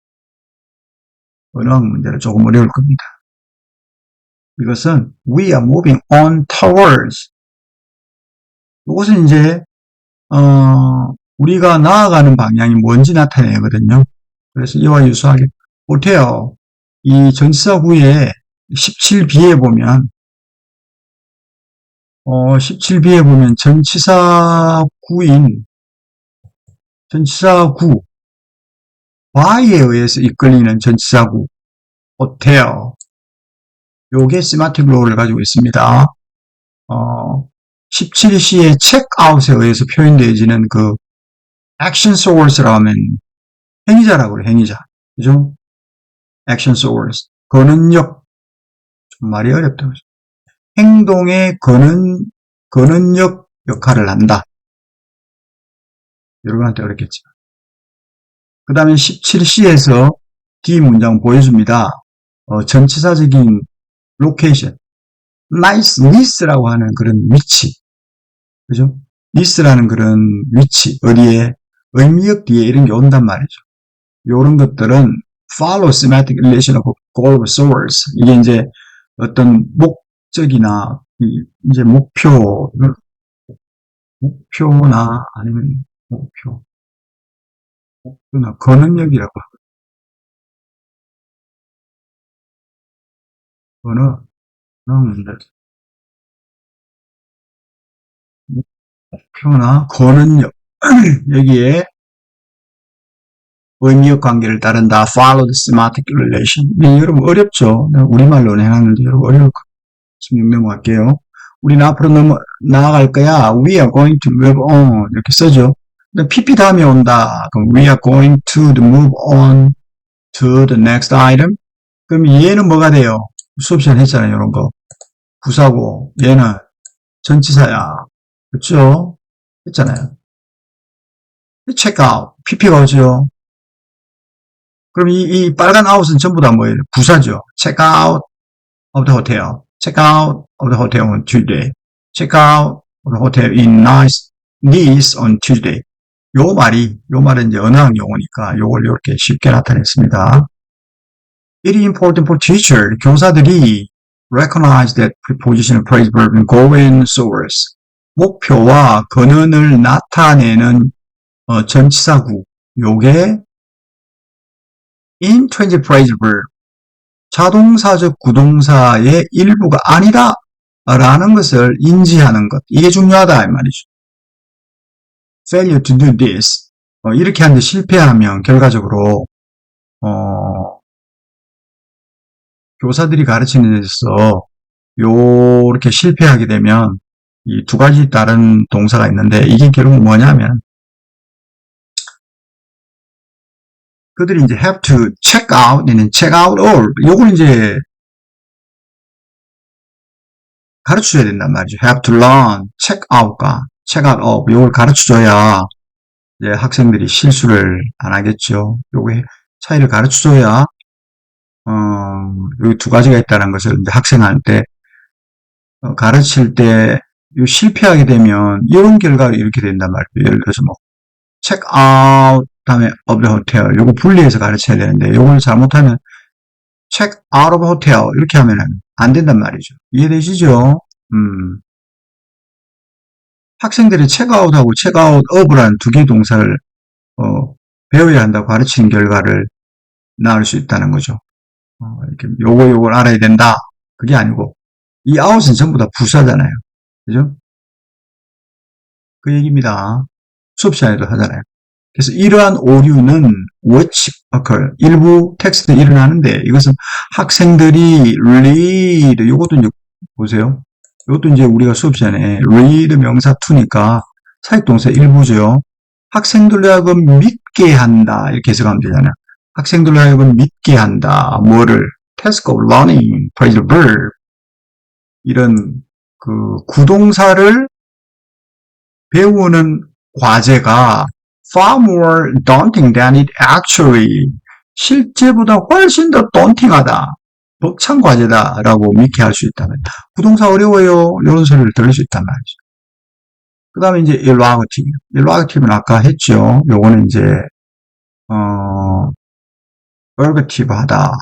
언어학 문제는 조금 어려울 겁니다. 이것은 we are moving on towards. 이것은 이제 우리가 나아가는 방향이 뭔지 나타내거든요. 그래서 이와 유사하게 보태요. 이 전치사 구에 17B에 보면 17B에 보면 전치사 구 by에 의해서 이끌리는 전치사 구 보태요. 요게 semantic role을 가지고 있습니다. 17C의 checkout에 의해서 표현되어지는 그 action source라고 하면 행위자라고 그래요. 행위자. 그죠? action source. 거는역. 좀 말이 어렵다. 행동의 거는역 역할을 한다. 여러분한테 어렵겠지만. 그 다음에 17C에서 D 문장 보여줍니다. 전치사적인 location. nice라고 하는 그런 위치. 그죠? nice라는 그런 위치. 어디에? 의미역 뒤에 이런 게 온단 말이죠. 요런 것들은 follow semantic relation of goal of source. 이게 이제 어떤 목적이나, 이제 목표나, 아니면 목표나, 거능력이라고 하거든요. 목표나, 거능력. 여기에 의미역 관계를 따른다. follow the semantic relation. 네, 여러분 어렵죠? 우리말로는 해놨는데 여러분 어려울 것 같아요. 지금 넘어갈게요. 우리는 앞으로 나아갈 거야. We are going to move on. 이렇게 써죠. PP 다음에 온다. 그럼 we are going to move on to the next item. 그럼 얘는 뭐가 돼요? 수업 시간에 했잖아요. 이런 거. 부사고 얘는 전치사야. 그렇죠? 했잖아요. check out, pp가 오죠. 그럼 이 빨간 아웃은 전부 다 뭐예요? 부사죠. check out of the hotel. check out of the hotel on Tuesday. check out of the hotel in Nice on Tuesday. 요 말은 이제 언어학 용어니까 요걸 이렇게 쉽게 나타냈습니다. It is important for teacher, 교사들이 recognize that preposition, phrase, verb, and go and source. 목표와 근원을 나타내는 전치사구. 요게 intransitive phrase, verb. 자동사적 구동사의 일부가 아니다 라는 것을 인지하는 것. 이게 중요하다 이 말이죠. failure to do this. 이렇게 하는데 실패하면 결과적으로 교사들이 가르치는 데 있어서 요렇게 실패하게 되면 이 두 가지 다른 동사가 있는데 이게 결국 뭐냐면 그들이 이제 have to check out, check out all 요걸 이제 가르쳐줘야 된단 말이죠. have to learn, check out과 check out all 요걸 가르쳐줘야 이제 학생들이 실수를 안 하겠죠. 요게 차이를 가르쳐줘야 여기 두 가지가 있다는 것을 이제 학생한테 가르칠 때 실패하게 되면 이런 결과가 이렇게 된단 말이에요. 예를 들어서 뭐 check out 다음에 of the hotel 요거 분리해서 가르쳐야 되는데 요걸 잘못하면 check out of hotel 이렇게 하면은 안 된단 말이죠. 이해되시죠? 학생들이 check out하고 check out of라는 두 개의 동사를 배워야 한다고 가르치는 결과를 낳을 수 있다는 거죠. 이렇게 요걸 알아야 된다. 그게 아니고 이 out은 전부 다 부사잖아요. 그죠? 그 얘기입니다. 수업 시간에도 하잖아요. 그래서 이러한 오류는 which occur 일부 텍스트에 일어나는데 이것은 학생들이 read 요것도 이제 보세요. 이것도 이제 우리가 수업 시간에 read 명사 to니까 사역동사 일부죠. 학생들로 하여금 믿게 한다 이렇게 해석하면 되잖아요. 학생들로 하여금 믿게 한다. 뭐를? task of learning, phrasal verb 이런 그 구동사를 배우는 과제가 far more daunting than it actually 실제보다 훨씬 더 daunting하다. 벅찬 과제다라고 믿게 할 수 있다면 부동사 어려워요. 이런 소리를 들을 수 있단 말이죠. 그 다음에 이제 일로아거티브. 일로아거티브는 아까 했죠. 요거는 이제 ergative 하다.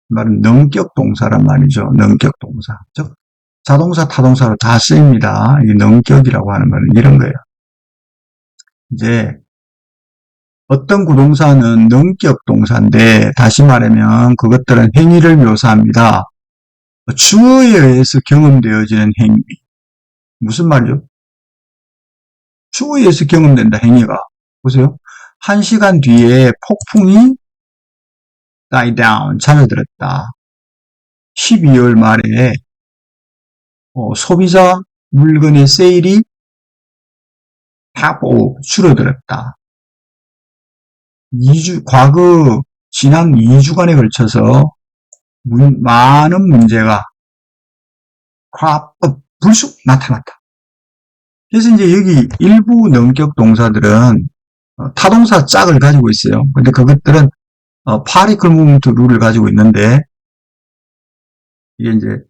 말은 능격 동사란 말이죠. 능격 동사. 즉 자동사, 타동사로 다 쓰입니다. 이 능격이라고 하는 거는 이런 거예요. 이제 어떤 구동사는 능격 동사인데 다시 말하면 그것들은 행위를 묘사합니다. 주어에 의해서 경험되어지는 행위. 무슨 말이죠? 주어에 의해서 경험된다, 행위가. 보세요. 1시간 뒤에 폭풍이 die down, 잠에들었다. 12월 말에 소비자 물건의 세일이 half off, 줄어들었다. 지난 2주간에 걸쳐서 많은 문제가 crop up, 불쑥 나타났다. 그래서 이제 여기 일부 능격 동사들은 타동사 짝을 가지고 있어요. 근데 그것들은 particle movement 룰을 가지고 있는데 이게 이제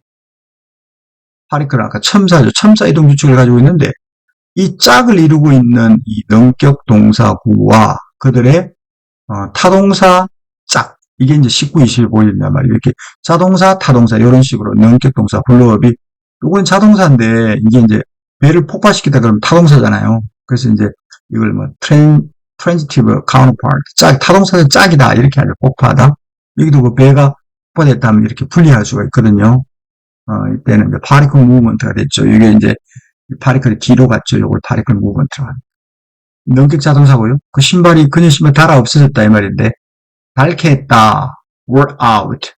particle은 아까 첨사죠. 첨사 이동 규칙을 가지고 있는데 이 짝을 이루고 있는 이 능격 동사구와 그들의 타동사 짝 이게 이제 19, 20이 보인단 말이에요. 이렇게 자동사, 타동사 이런 식으로 능격 동사 블로업이 이건 자동사인데 이게 이제 배를 폭파시키다 그러면 타동사잖아요. 그래서 이제 이걸 뭐 transitive counterpart 타동사의 짝이다 이렇게 하죠. 폭파하다. 여기도 그 배가 폭파됐다면 이렇게 분리할 수가 있거든요. 이때는 이제 particle movement가 됐죠. 이게 이제 파리클이 뒤로 갔죠. 요걸 파리클 무브먼트로 합니다. 능격 자동사고요. 그 신발이 그녀 신발 달아 없어졌다 이 말인데 닳게 했다. wore out.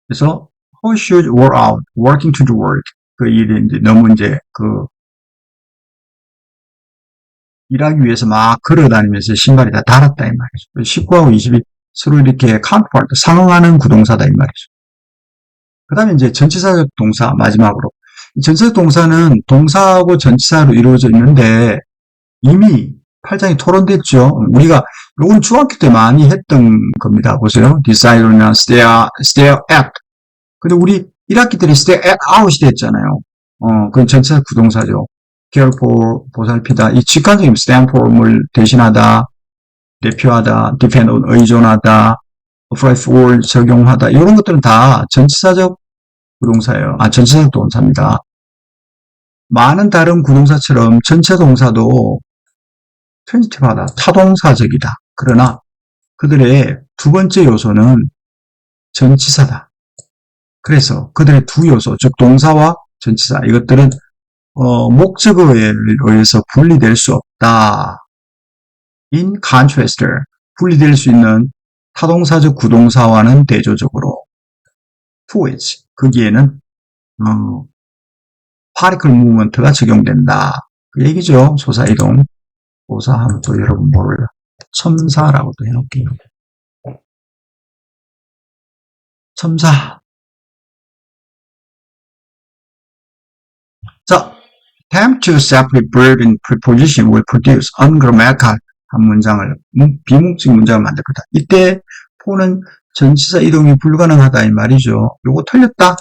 그래서 her shoes wore out. working to the work. 그 일이 이제 너무 이제 일하기 위해서 막 걸어다니면서 신발이 다 닳았다 이 말이죠. 19하고 20이 서로 이렇게 counterpart 상응하는 구동사다 이 말이죠. 그 다음에 이제 전치사적 동사, 마지막으로. 전치사적 동사는 동사하고 전치사로 이루어져 있는데, 이미 8장이 토론됐죠. 우리가, 요건 중학교 때 많이 했던 겁니다. 보세요. decide나 stare at. 근데 우리 1학기 때 stare out이 됐잖아요. 그건 전치사적 부동사죠. care for, 보살피다. 이 직관적인 stand for을 대신하다, 대표하다, depend on, 의존하다, apply for, 적용하다. 이런 것들은 다 전치사적 부동사예요. 전치사적 동사입니다. 많은 다른 구동사처럼 전체 동사도 트랜지티브하다, 타동사적이다. 그러나 그들의 두 번째 요소는 전치사다. 그래서 그들의 두 요소, 즉 동사와 전치사, 이것들은 목적어에 의해서 분리될 수 없다. In contrast, 분리될 수 있는 타동사적 구동사와는 대조적으로 to which, 거기에는 particle movement가 적용된다. 그 얘기죠. 소사이동. 소사하면 또 여러분 모를라. 첨사라고 또 해놓을게요. 첨사. 자, attempt to separate verb in preposition will produce ungrammatical 한 문장을, 비문식 문장을 만들 거다. 이때 포는 전치사 이동이 불가능하다 이 말이죠. 요거 틀렸다.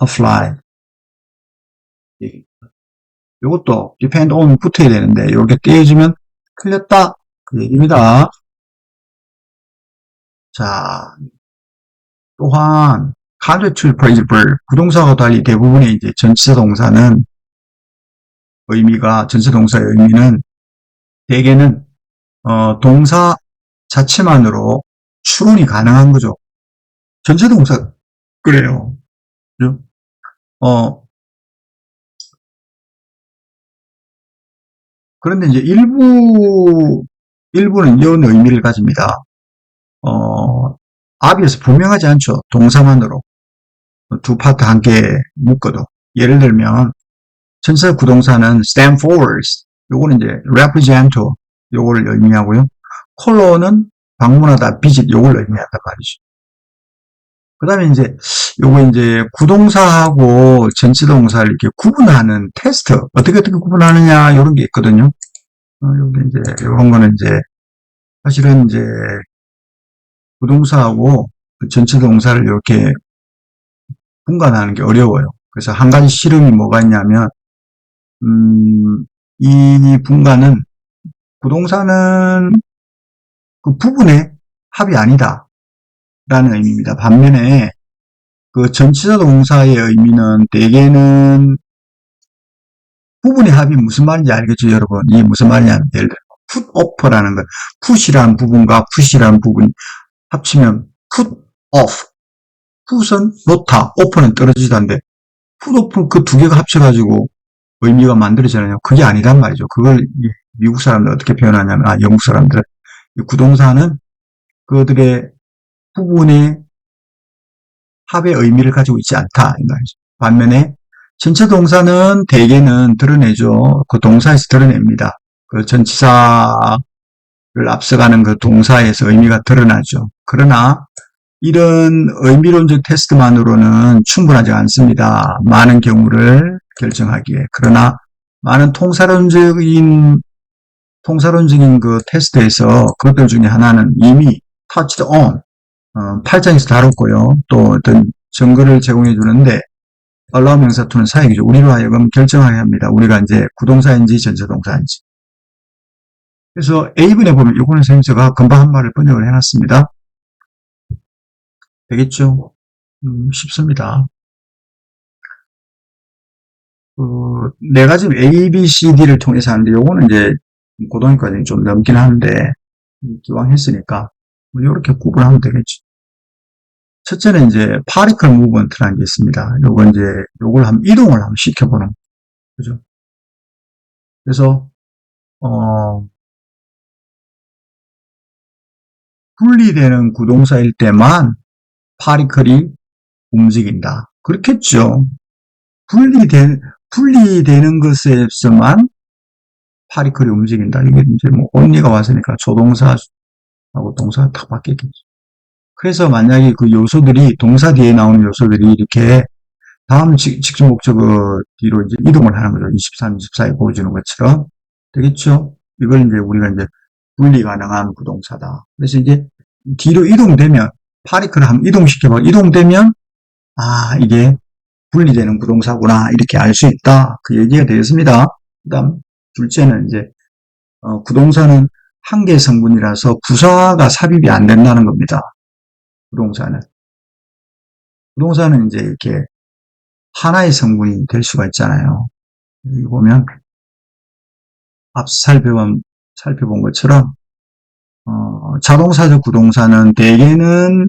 apply. 요것도 depend on 붙어야 되는데 요렇게 떼어주면 틀렸다 그 얘기입니다. 자, 또한 contrary phrase verb 부동사와 달리 대부분의 이제 전치사 동사는 의미가 전치사 동사의 의미는 대개는 동사 자체만으로 추론이 가능한 거죠. 전치사 동사 그래요. 그죠? 그런데 이제 일부는 이런 의미를 가집니다. 앞에서 분명하지 않죠. 동사만으로. 두 파트 함께 묶어도. 예를 들면, 전치사 구동사는 stand for, 요거는 이제 represent, 요거를 의미하고요. 콜로는 방문하다, visit, 요걸 의미한단 말이죠. 그 다음에 이제, 요거 이제 구동사하고 전치사 동사를 이렇게 구분하는 테스트, 어떻게 구분하느냐, 요런 게 있거든요. 요게 이제, 요런 거는 이제, 사실은 이제, 부동사하고 전치사 동사를 이렇게 분간하는 게 어려워요. 그래서 한 가지 실험이 뭐가 있냐면, 이 분간은, 부동사는 그 부분의 합이 아니다. 라는 의미입니다. 반면에, 그 전치사 동사의 의미는 대개는 부분의 합이 무슨 말인지 알겠죠, 여러분? 이게 무슨 말이냐면, 예를 들어, put off라는 것, put이라는 부분과 push이라는 부분이 합치면 put off. put은 놓다, off는 떨어지다인데, put off 그 두 개가 합쳐가지고 의미가 만들어지잖아요. 그게 아니란 말이죠. 그걸 미국 사람들 어떻게 표현하냐면, 영국 사람들. 이 구동사는 그들의 부분의 합의 의미를 가지고 있지 않다. 이 말이죠. 반면에 전체 동사는 대개는 드러내죠. 그 동사에서 드러냅니다. 그 전치사를 앞서가는 그 동사에서 의미가 드러나죠. 그러나 이런 의미론적 테스트만으로는 충분하지 않습니다. 많은 경우를 결정하기에. 그러나 많은 통사론적인 그 테스트에서 그것들 중에 하나는 이미 touched on 8장에서 다뤘고요. 또 어떤 증거를 제공해 주는데 allow 명사 to는 사역이죠. 우리로 하여금 결정하게 합니다. 우리가 이제 구동사인지 전치사 동사인지. 그래서 A분에 보면 요거는 선생님께서 금방 한 말을 번역을 해놨습니다. 되겠죠? 쉽습니다. 내가 지금 A, B, C, D를 통해서 하는데 요거는 이제 고등학교까지 좀 넘긴 하는데 기왕 했으니까 이렇게 구분하면 되겠죠. 첫째는 이제 particle movement라는 게 있습니다. 요건 이제 요걸 한번 이동을 한번 시켜보는 그죠? 그래서 분리되는 구동사일 때만 particle이 움직인다. 그렇겠죠. 분리되는 것에서만 particle이 움직인다. 이게 이제 뭐 언니가 왔으니까 조동사하고 동사가 탁 바뀌겠죠. 그래서 만약에 그 요소들이 동사 뒤에 나오는 요소들이 이렇게 다음 직접 목적어 뒤로 이제 이동을 하는 거죠. 23, 24에 보여주는 것처럼. 되겠죠? 이걸 이제 우리가 이제 분리 가능한 부동사다. 그래서 이제 뒤로 이동되면, 파리크를 한번 이동시켜봐. 이동되면, 아, 이게 분리되는 부동사구나. 이렇게 알 수 있다. 그 얘기가 되겠습니다. 그 다음, 둘째는 이제, 부동사는 한 개의 성분이라서 부사가 삽입이 안 된다는 겁니다. 부동사는. 부동사는 이제 이렇게 하나의 성분이 될 수가 있잖아요. 여기 보면, 앞서 살펴본 것처럼, 자동사적 부동사는 대개는,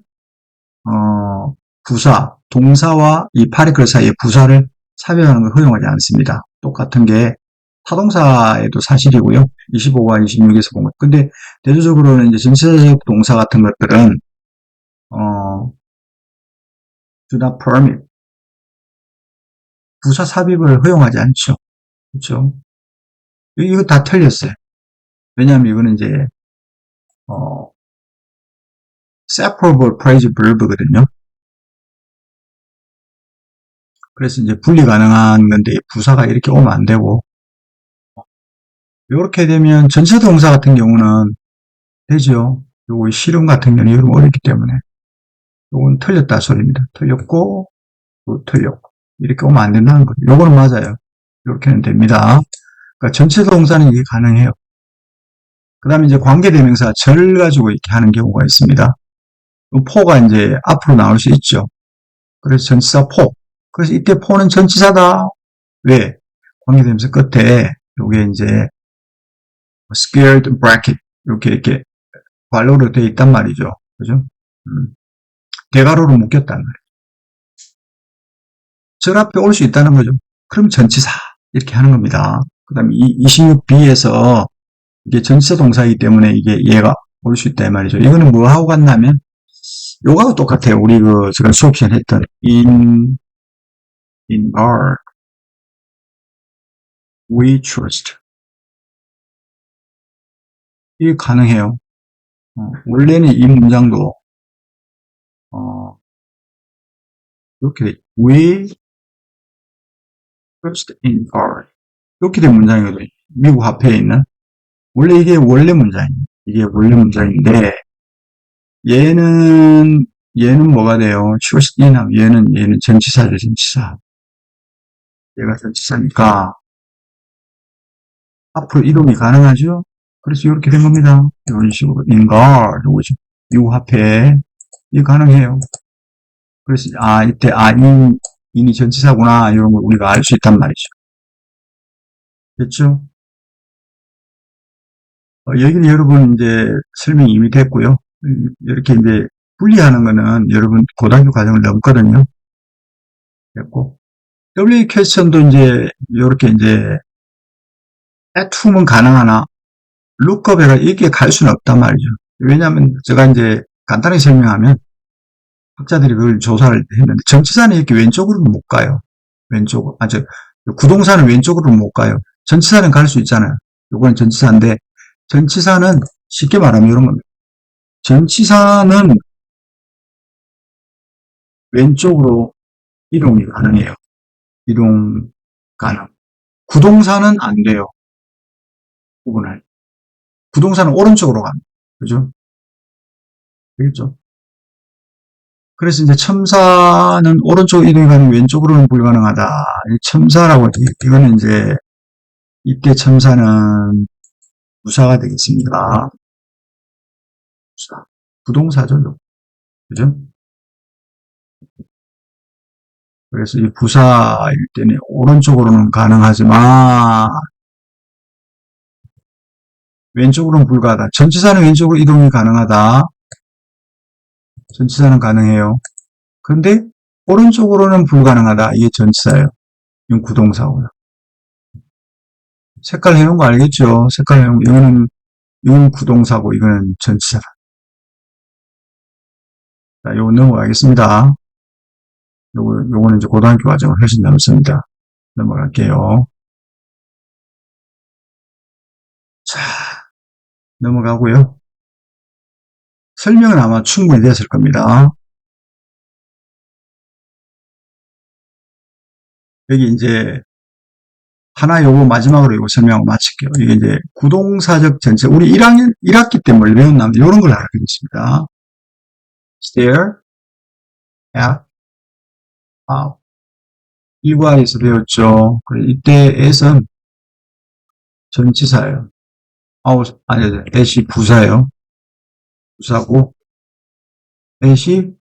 부사, 동사와 이 파리클 사이에 부사를 삽입하는 걸 허용하지 않습니다. 똑같은 게 타동사에도 사실이고요. 25와 26에서 본 것. 근데 대조적으로는 이제 전치사적 동사 같은 것들은, do not permit. 부사 삽입을 허용하지 않죠. 그렇죠? 이거 다 틀렸어요. 왜냐하면 이거는 이제, separable phrase verb거든요. 그래서 이제 분리 가능한 건데 부사가 이렇게 오면 안 되고, 이렇게 되면 전치사 동사 같은 경우는 되죠. 요거 실험 같은 경우는 이런 어렵기 때문에 요건 틀렸다 소리입니다. 틀렸고 또 틀렸고 이렇게 오면 안 된다는 거죠. 요거는 맞아요. 이렇게는 됩니다. 그러니까 전치사 동사는 이게 가능해요. 그 다음에 이제 관계대명사 절 가지고 이렇게 하는 경우가 있습니다. 포가 이제 앞으로 나올 수 있죠. 그래서 전치사 포. 그래서 이때 포는 전치사다. 왜? 관계대명사 끝에 요게 이제 squared bracket 이렇게 괄호로 되어 있단 말이죠. 그죠? 대괄호로 묶였단 말이에요. 절 앞에 올 수 있다는 거죠. 그럼 전치사 이렇게 하는 겁니다. 그 다음에 26b에서 이게 전치사 동사이기 때문에 이게 얘가 올 수 있다 이 말이죠. 이거는 뭐 하고 갔냐면 요거하고 똑같아요. 우리 제가 수업 시간에 했던 in our we trust 이게 가능해요. 원래는 이 문장도 이렇게 we trust in our 이렇게 된 문장이거든요. 미국 화폐에 있는 원래 이게 원래 문장이에요. 이게 원래 문장인데 얘는 뭐가 돼요? trust in 하면 얘는 전치사죠. 전치사. 얘가 전치사니까 앞으로 이동이 가능하죠. 그래서 이렇게 된 겁니다. 이런 식으로 in our 요거죠. 미국 화폐 이게 가능해요. 그래서 이때 인이 전치사구나 이런 걸 우리가 알 수 있단 말이죠. 됐죠? 여기는 여러분 이제 설명이 이미 됐고요. 이렇게 이제 분리하는 거는 여러분 고등학교 과정을 넘거든요. 됐고 WA 퀘스천도 이제 이렇게 이제 at-whom은 가능하나 lookup에가 이렇게 갈 수는 없단 말이죠. 왜냐하면 제가 이제 간단하게 설명하면 학자들이 그걸 조사를 했는데 전치사는 이렇게 왼쪽으로는 못 가요. 왼쪽으로. 구동사는 왼쪽으로 못 가요. 전치사는 갈 수 있잖아요. 요거는 전치사인데 전치사는 쉽게 말하면 이런 겁니다. 전치사는 왼쪽으로 이동이 가능해요. 이동 가능. 구동사는 안 돼요. 구분할. 구동사는 오른쪽으로 갑니다. 그죠? 되겠죠? 그래서 이제 첨사는 오른쪽 이동이 가능, 왼쪽으로는 불가능하다. 첨사라고, 이거는 이제, 이때 첨사는 부사가 되겠습니다. 부사. 부동사죠. 그죠? 그래서 이 부사일 때는 오른쪽으로는 가능하지만, 왼쪽으로는 불가하다. 전치사는 왼쪽으로 이동이 가능하다. 전치사는 가능해요. 그런데 오른쪽으로는 불가능하다. 이게 전치사예요. 이건 구동사고요. 색깔 해놓은 거 알겠죠? 색깔 해놓은 거. 이건 구동사고 이거는 전치사다. 자, 요거 넘어가겠습니다. 요거는 이제 고등학교 과정을 훨씬 남습니다. 넘어갈게요. 자, 넘어가고요. 설명은 아마 충분히 됐을 겁니다. 여기 이제 하나 요거 마지막으로 요거 설명하고 마칠게요. 이게 이제 구동사적 전체, 우리 1학기 때 뭘 배웠나? 이런 걸 알게 됐습니다. stare at out. 이과에서 배웠죠. 이때 at은 전치사예요. out, 아니, at이 부사예요. 부사고, at이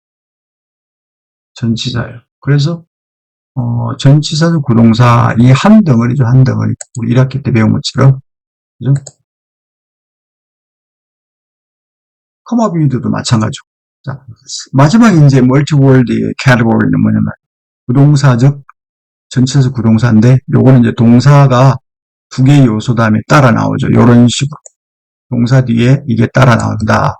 전치사예요. 그래서, 전치사적 구동사, 이 한 덩어리죠, 한 덩어리. 우리 1학기 때 배운 것처럼. 그죠? 컴마 비유도 마찬가지고. 자, 마지막 이제 멀티월드의 캐터고리는 뭐냐면, 구동사적, 전치사적 구동사인데, 요거는 이제 동사가 두 개의 요소 다음에 따라 나오죠. 요런 식으로. 동사 뒤에 이게 따라 나온다.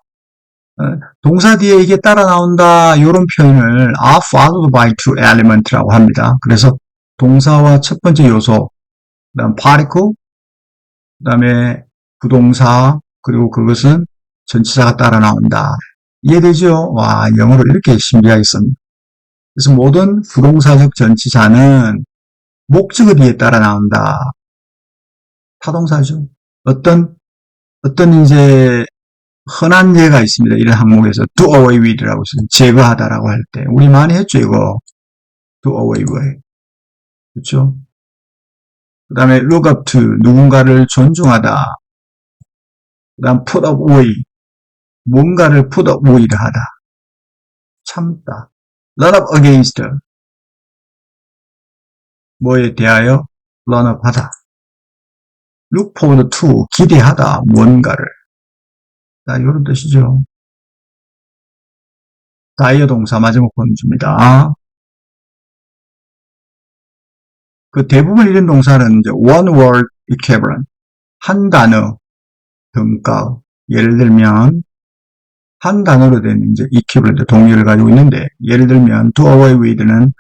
동사 뒤에 이게 따라 나온다. 이런 표현을 are followed by two element라고 합니다. 그래서 동사와 첫 번째 요소, 그다음 particle, 그다음에 부동사, 그리고 그것은 전치사가 따라 나온다. 이해되죠? 와, 영어로 이렇게 신기하게 씁니다. 그래서 모든 부동사적 전치사는 목적어 뒤에 따라 나온다. 타동사죠. 어떤 이제 흔한 예가 있습니다. 이런 항목에서 do away with라고 제거하다라고 할 때 우리 많이 했죠. 이거 do away with. 그렇죠? 그 다음에 look up to, 누군가를 존중하다. 그 다음 put up with, 뭔가를 put up with 하다. 참다. run up against, 뭐에 대하여 run up 하다. look forward to, 기대하다. 뭔가를. 자, 이런 뜻이죠. 다이어 동사 마지막 본주입니다. 그 대부분 이런 동사는 이제 one word equivalent, 한 단어 등가. 예를 들면 한 단어로 된 이제 equivalent 동의를 가지고 있는데, 예를 들면 do away with는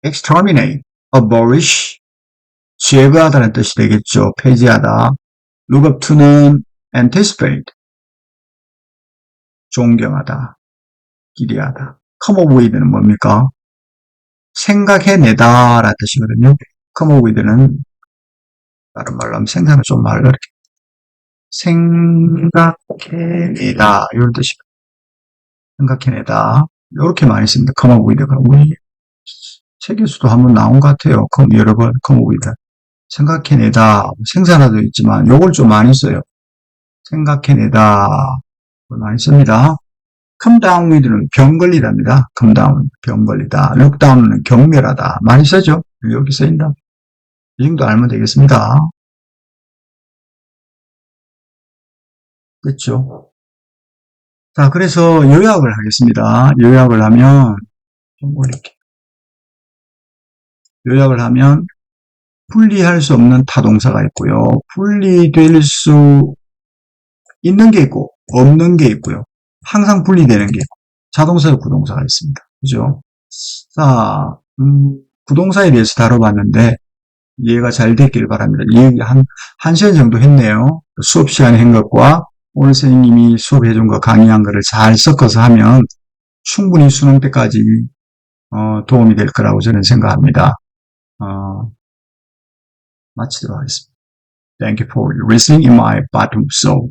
exterminate, abolish, 제거하다는 뜻이 되겠죠. 폐지하다. look up to는 anticipate, 존경하다, 기대하다. come up with는 뭡니까? 생각해내다 라는 뜻이거든요. come up with는 다른 말로 하면 생각을 좀 말로 이렇게 생각해내다 이런 뜻입니다. 생각해내다 이렇게 많이 씁니다. come up with. 그럼 우리 책에서도 한번 나온 것 같아요. 여러 번 come up with. 생각해내다, 생산화도 있지만 요걸 좀 많이 써요. 생각해내다 많이 씁니다. come down with는 병 걸리답니다. come down, 병 걸리다. look down은 경멸하다. 많이 쓰죠. 여기 쓰인다. 이 정도 알면 되겠습니다. 됐죠? 자, 그래서 요약을 하겠습니다. 요약을 하면 좀 이렇게 요약을 하면 분리할 수 없는 타동사가 있고요. 분리될 수 있는 게 있고 없는 게 있고요. 항상 분리되는 게 있고 자동사와 부동사가 있습니다. 그죠? 자, 부동사에 대해서 다뤄봤는데 이해가 잘 됐길 바랍니다. 이해 한 시간 정도 했네요. 수업 시간에 한 것과 오늘 선생님이 수업해 준 거, 강의한 거를 잘 섞어서 하면 충분히 수능 때까지 도움이 될 거라고 저는 생각합니다. 마치도록 하겠습니다. Thank you for listening in my bottom soul.